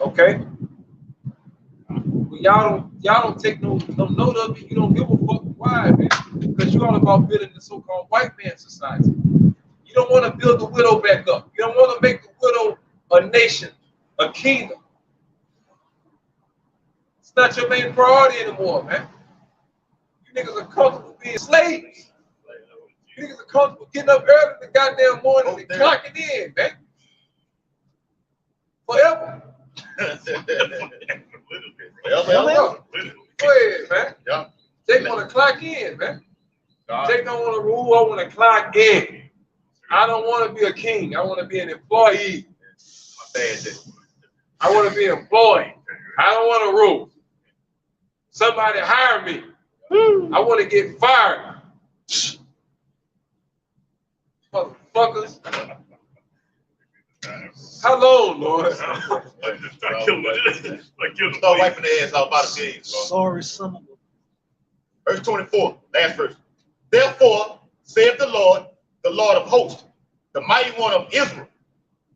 Okay? But y'all don't take no note of it. You don't give a fuck why, man. Because you're all about building the so-called white man society. You don't want to build the widow back up. You don't want to make the widow a nation, a kingdom. It's not your main priority anymore, man. You niggas are comfortable being slaves. You niggas are comfortable getting up early the goddamn morning and clocking in, man. Forever. Go ahead, man. Yeah. They want to clock in, man. They don't want to rule. I want to clock in. I don't want to be a king. I want to be an employee. I want to be employed. I don't want to rule. Somebody hire me. I want to get fired. Motherfuckers. Hello, Lord. Start wiping the ass out by the days. Sorry, some of them. Verse 24, last verse. Therefore, saith the Lord of hosts, the mighty one of Israel,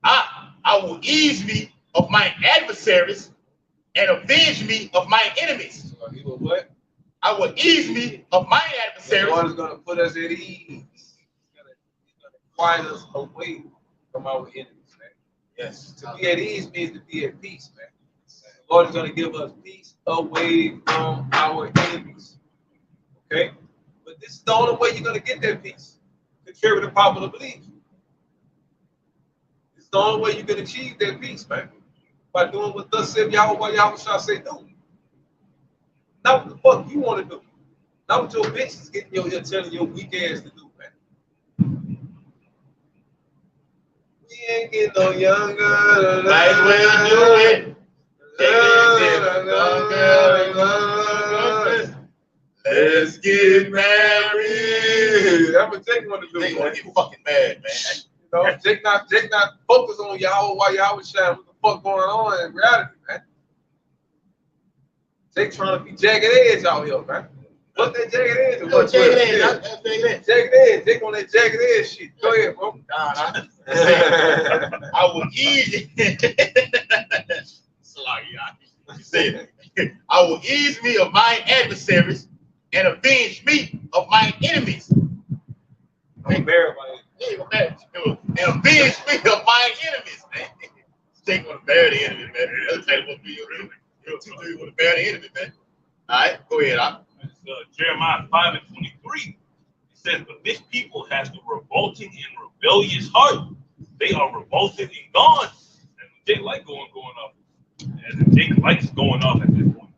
I will ease me of my adversaries and avenge me of my enemies. So he will what? I will ease me of my adversaries. The Lord is going to put us at ease. He's going to quiet us away from our enemies, man. Yes. To be at ease means to be at peace, man. The Lord is going to give us peace away from our enemies. Okay? But this is the only way you're going to get that peace. Contrary to popular belief. It's the only way you can achieve that peace, man. By doing what thus said Yahweh shall say do. Not what the fuck you want to do. Not what your bitch is getting your here telling your weak ass to do, man. We ain't getting no younger. Nice way to do it. Let's get married. I'm gonna take one to do. They gonna get fucking mad, man. You know, Jake not focus on Yahweh while Yahweh shine. What the fuck going on in reality, man? Jake trying to be jagged edge out here, man. What's that jagged edge? Jagged edge. Jagged edge. Jake on that jagged edge shit. Go ahead, bro. I will ease. He said, I will ease me of my adversaries and avenge me of my enemies. I'm married by it. And avenge me of my enemies, man. Jake want to bury the enemy, man. That's what want to be your enemy. You want to bury the enemy, man. All right, go ahead. Jeremiah 5:23. It says, but this people has the revolting and rebellious heart. They are revolted and gone. And Jake like going off. And Jake likes going off at this point.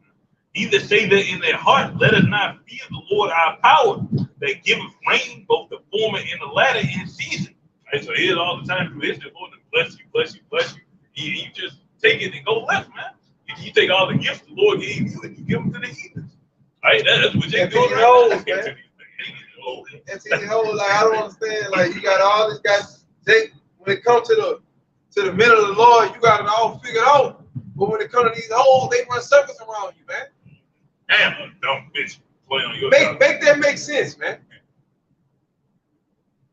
Either say that in their heart, let us not fear the Lord our power, that giveth rain, both the former and the latter in season. Right? So here's all the time through history, Lord, bless you, bless you, bless you. You just take it and go left, man. You take all the gifts the Lord gave you and you give them to the heathens. Right? That's what Jake doing right now. That's his whole, like, I don't understand. Like, you got all these guys. Jake, when it comes to the men of the Lord, you got it all figured out. But when it comes to these hoes, they run circles around you, man. Damn, a dumb bitch play on your make that make sense, man.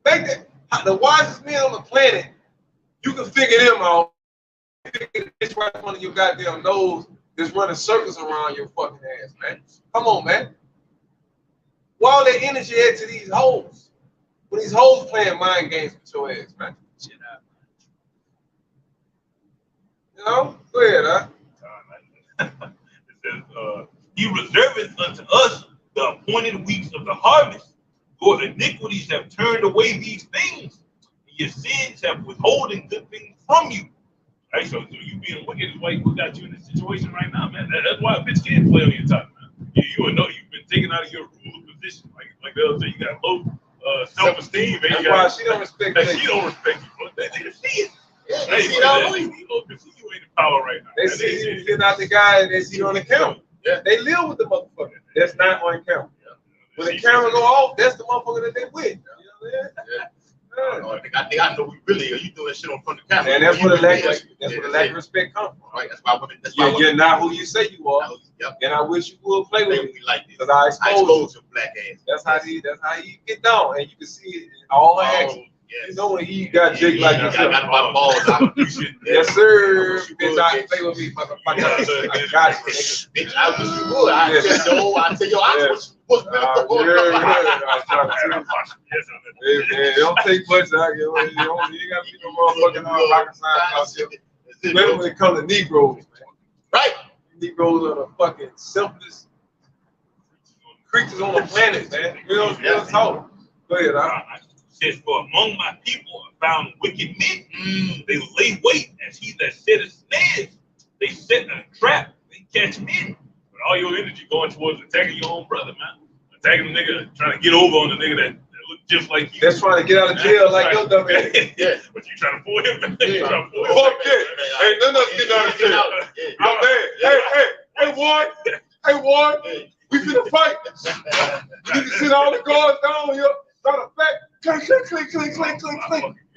Make that the wisest men on the planet, you can figure them out. Figure this right in front of your goddamn nose that's running circles around your fucking ass, man. Come on, man. Why all that energy head to these hoes? When these hoes playing mind games with your ass, man. Shit out. You know? Go ahead, huh? It says, he reserveth unto us the appointed weeks of the harvest. Your iniquities have turned away these things, and your sins have withholden good things from you. Right? So you being wicked is why you got you in this situation right now, man. That's why a bitch can't play on your time, man. You know you've been taken out of your ruler position. Like they'll say, you got low self-esteem. That's why she don't respect you. She don't respect you, bro. They see it. Yeah, they see it all over you. You know, see you in power right now. They see you getting out the guy and they see you on the camera. Yeah. They live with the motherfucker. That's not on camera. When the camera go off, that's the motherfucker that they with. You know what I'm saying? I think I know we really are. You doing that shit on front of the camera. And that's where the lack of respect comes from. Right. That's why women. You're not who you say you are. Yep. And I wish you would play with me like this. because I expose your black ass. That's how he get down, and you can see it in all her action. Yes. You know when he got Jake like this. I got my balls out. Yes, sir. Bitch, I play with me, motherfucker. I got it, nigga. Bitch, I wish you would. I tell you, I wish you was Hey man, it don't take much. You ain't got to be no motherfucking rocket science out here. Especially when it comes to Negroes, man. Right. Negroes are the fucking selfless creatures on the planet, man. Real talk. Go ahead, says, for among my people are found wicked men. They lay wait as he that setteth snares. They set a trap. They catch men. But all your energy going towards attacking your own brother, man. Attacking the nigga, trying to get over on the nigga that look just like you. That's trying to get out of jail like your dumb ass. Yeah. But you trying to pull him back. Yeah. Fuck that. Hey, none of us getting out of jail. I'm man. Hey, Warren. We finna fight. You can sit all the guards down here. Matter of fact, click.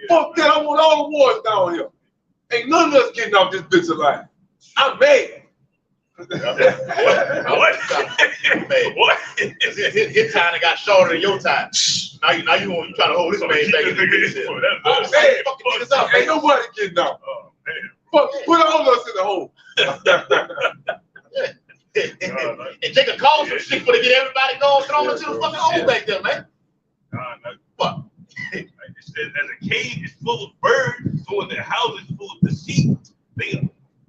Fuck that. I want all the wars down here. Ain't none of us getting off this bitch alive. I'm mad. What? What? His time got shorter than your time. Now you trying to hold this man back in the bitch. I'm saying, fucking niggas up. Ain't nobody getting out. Oh, man. Fuck, put all of us in the hole. And take a call some shit for to get everybody going, throw them into the fucking hole back there, man. Fuck. It says, as a cage is full of birds, so are their houses full of deceit.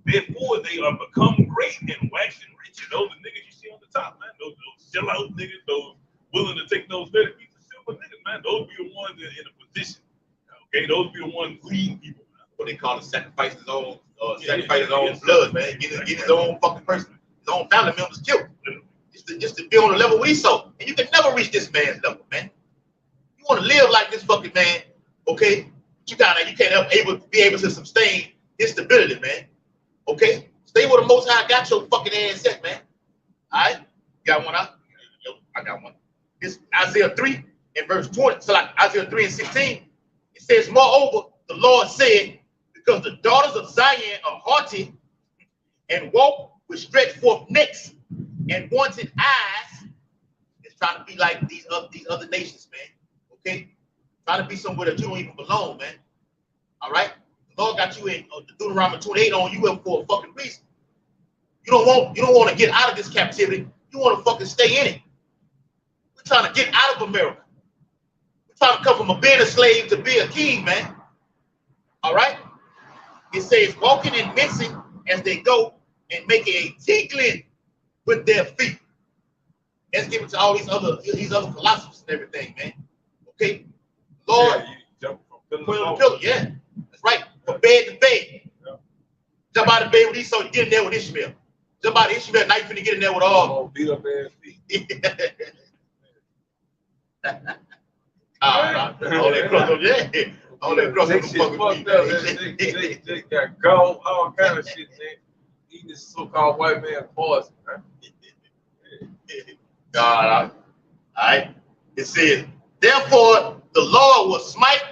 Therefore, they are become great and waxing rich. And those are niggas you see on the top, man. Those sellout niggas, those willing to take those 30 pieces of silver niggas, man. Those be the ones that are in a position. Okay, those be the ones leading people, man. What they call it, sacrifice his own blood, man. Get his own fucking person, his own family members killed. Just to be on the level we saw. And you can never reach this man's level, man. You want to live like this fucking man, okay? You can't be able to sustain his stability, man. Okay? Stay where the Most High got your fucking ass at, man. All right? Got one out? Yo, I got one. This Isaiah 3 and verse 20. So like Isaiah 3 and 16, it says, moreover, the Lord said, because the daughters of Zion are haughty and walk with stretched forth necks and wanted eyes, it's trying to be like these other nations, man. Okay? Trying to be somewhere that you don't even belong, man. All right? The Lord got you in Deuteronomy 28 on you up for a fucking reason. You don't want to get out of this captivity. You want to fucking stay in it. We're trying to get out of America. We're trying to come from being a slave to be a king, man. All right? It says walking and mincing as they go and making a tinkling with their feet. Let's give it to all these other philosophers and everything, man. Okay? Lord, Yeah, you jump from pillar to pillar, yeah. That's right. From bed to bed. Yeah. Jump out of bed with Esau, you get in there with Ishmael. Jump out of Ishmael, now you finna get in there with all. Beat up ass feet. All that cross up, yeah. All that cross up the fucking feet. They got gold, all kind of shit, man. Eating this so-called white man poison, man. God, all right. It says, therefore the Lord will smite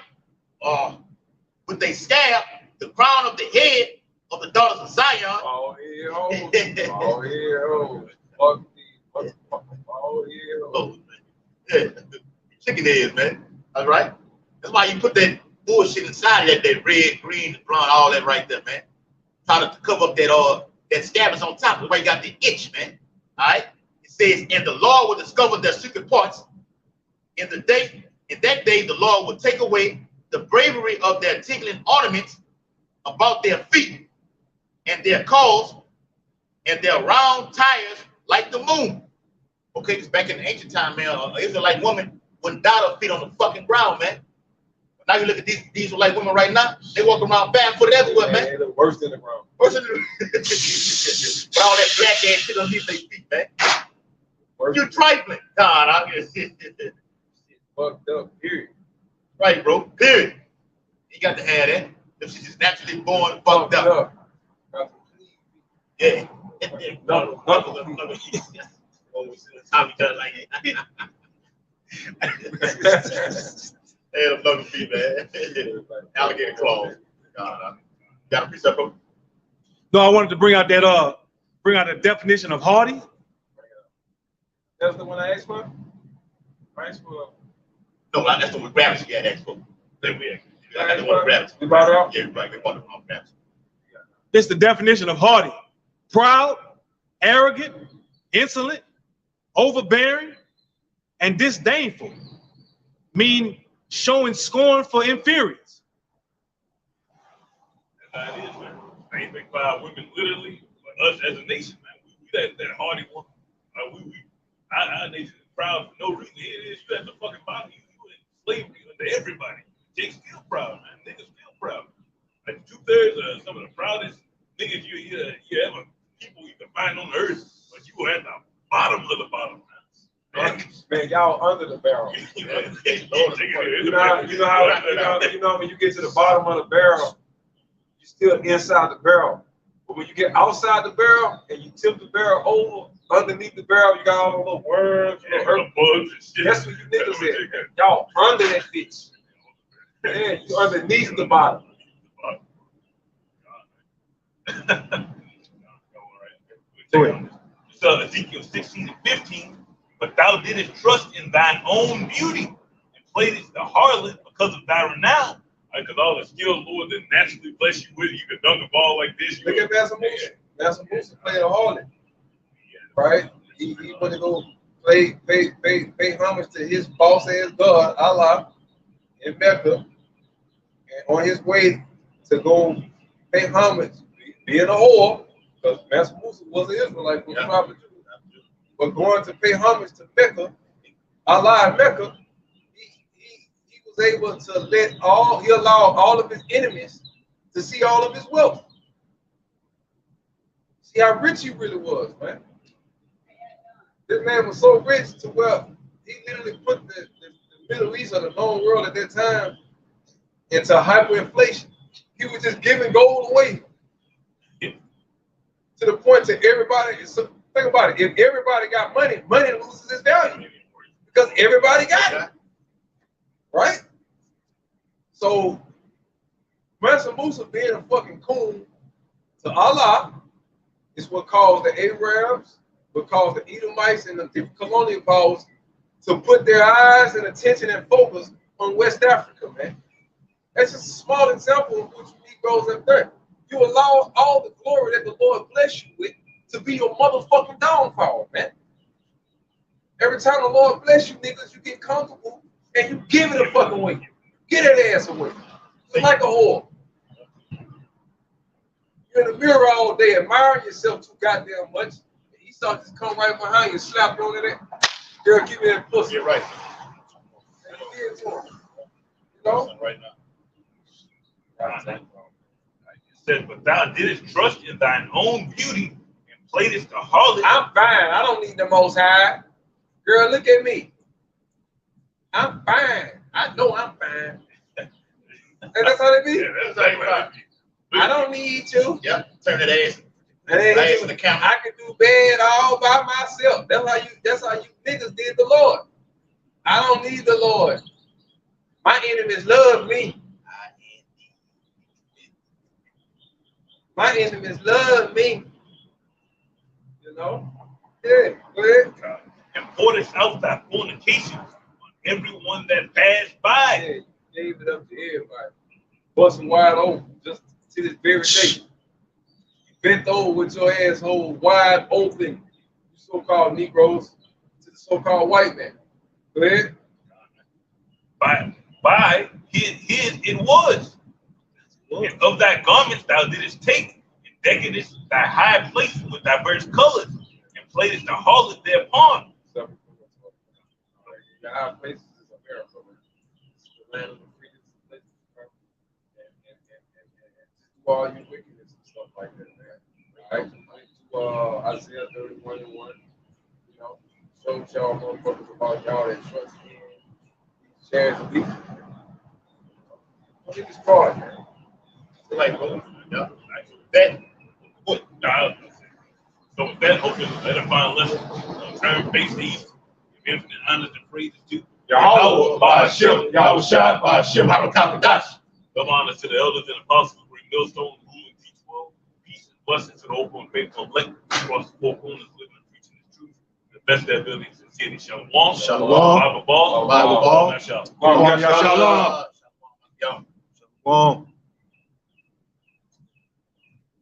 with a scab the crown of the head of the daughters of Zion. Oh, yeah, oh, yeah, oh. Fuck these motherfuckers. Oh, yeah, oh. Yeah, chicken heads, man. All right. That's why you put that bullshit inside that red, green, brown, all that right there, man. Trying to cover up that scab is on top. That's why you got the itch, man. All right. It says, and the Lord will discover their secret parts. In that day, the Lord will take away the bravery of their tinkling ornaments about their feet and their calls and their round tires like the moon. Okay, because back in the ancient time, man, an Israelite woman wouldn't dot her feet on the fucking ground, man. But now you look at these Israelite women right now, they walk around barefooted everywhere, man. They're worse than the ground. Worse than the with all that black ass shit underneath their feet, man. You're trifling. God, I'm just fucked up, period. Right, bro, period. You got to have that. If she's just naturally born fucked up. Yeah. Knuckle feet. Tommy done like it. Hey, them knuckle feet, man. Alligator claws. Got a precept, bro? No, I wanted to bring out the definition of hardy. That's the one I asked for? I asked for. No, that's the one rabbits you had asked for. That's the one rabbits. You brought it out? Yeah, right. We brought it on rabbits. It's the definition of hardy: proud, arrogant, insolent, overbearing, and disdainful. Mean showing scorn for inferiors. That's how it is, man. Same thing for our women, literally, but us as a nation, man. We that hardy one. Our nation is proud for no reason. It is you at the fucking bottom. You in slavery under everybody. Jake's still proud, man. Niggas still proud. Like 2/3 of some of the proudest niggas you ever people you can find on the earth, but you were at the bottom of the bottom, man. Man, y'all under the barrel. You know when you get to the bottom of the barrel, you're still inside the barrel. But when you get outside the barrel and you tip the barrel over, underneath the barrel, you got all the little worms, little earth bugs and shit. That's what you niggas at. Y'all under that bitch. Yeah, you underneath the bottom. So Ezekiel 16:15, but thou didst trust in thine own beauty and playedst the harlot because of thy renown. Because all the skilled Lord that naturally bless you with, you can dunk a ball like this. Look at Master Musa. Master Musa played a harlot, right? He went to go pay homage to his boss ass God, Allah, in Mecca, and on his way to go pay homage, being a whore, because Master Musa was an Israelite, was probably Jew, but going to pay homage to Mecca, Allah in Mecca, he was able to he allowed all of his enemies to see all of his wealth. See how rich he really was, man. This man was so rich to where he literally put the Middle East or the known world at that time into hyperinflation. He was just giving gold away to the point to everybody. So think about it. If everybody got money, money loses its value because everybody got it, right? So Mansa Musa being a fucking coon to Allah is what caused the Arabs, what caused the Edomites and the different colonial powers to put their eyes and attention and focus on West Africa, man. That's just a small example of which goes up there. You allow all the glory that the Lord bless you with to be your motherfucking downfall, man. Every time the Lord bless you, niggas, you get comfortable and you give it a fucking away. Get that ass away. It's like a whore. You're in the mirror all day, admiring yourself too goddamn much. He saw just come right behind you, slap you on that. Girl, give me that pussy. You're right. And he did to him. You know? Right now. It says, but thou didst trust in thine own beauty and playedst the harlot. I'm fine. I don't need the Most High. Girl, look at me. I'm fine. I know I'm fine. And that's how they be. Yeah, that's right. I don't need you. Yep. Turn that ass. And then Ass to the counter. I can do bad all by myself. That's how you niggas did the Lord. I don't need the Lord. My enemies love me. My enemies love me. You know? Yeah, go ahead. And pouredst out thy fornications on everyone that passed by. Yeah, gave it up to everybody. Busting wide open, just to this very day. You bent over with your asshole wide open, you so-called Negroes, to the so-called white man. Go ahead. By his it was. And of thy garments thou didst take, and deckedst thy high places with diverse colors, and playedst the harlot thereupon. The high places is America, man. It's the land of the freedom places, and do all your wickedness and stuff like that, man. Right? To Isaiah 31:1, you know, showed y'all motherfuckers about y'all that trust in these shares of people. Don't get this fraud, man. Like, yeah. That. What? So with that, hopefully let a final lesson. Turn, face the east. Give infinite honors and praises to Yahweh by Hashem, Yahweh Shai by Hashem, Harakakadash. Double honors to the elders and apostles who bring millstone, rule, and teach well. Peace and blessings to the open and faithful elect across the four corners, living and preaching the truth. The best their ability and sincerity. Shalom. Shalom. Bible ball. Bible ball. Shalom. Shalom. Shalom. Well,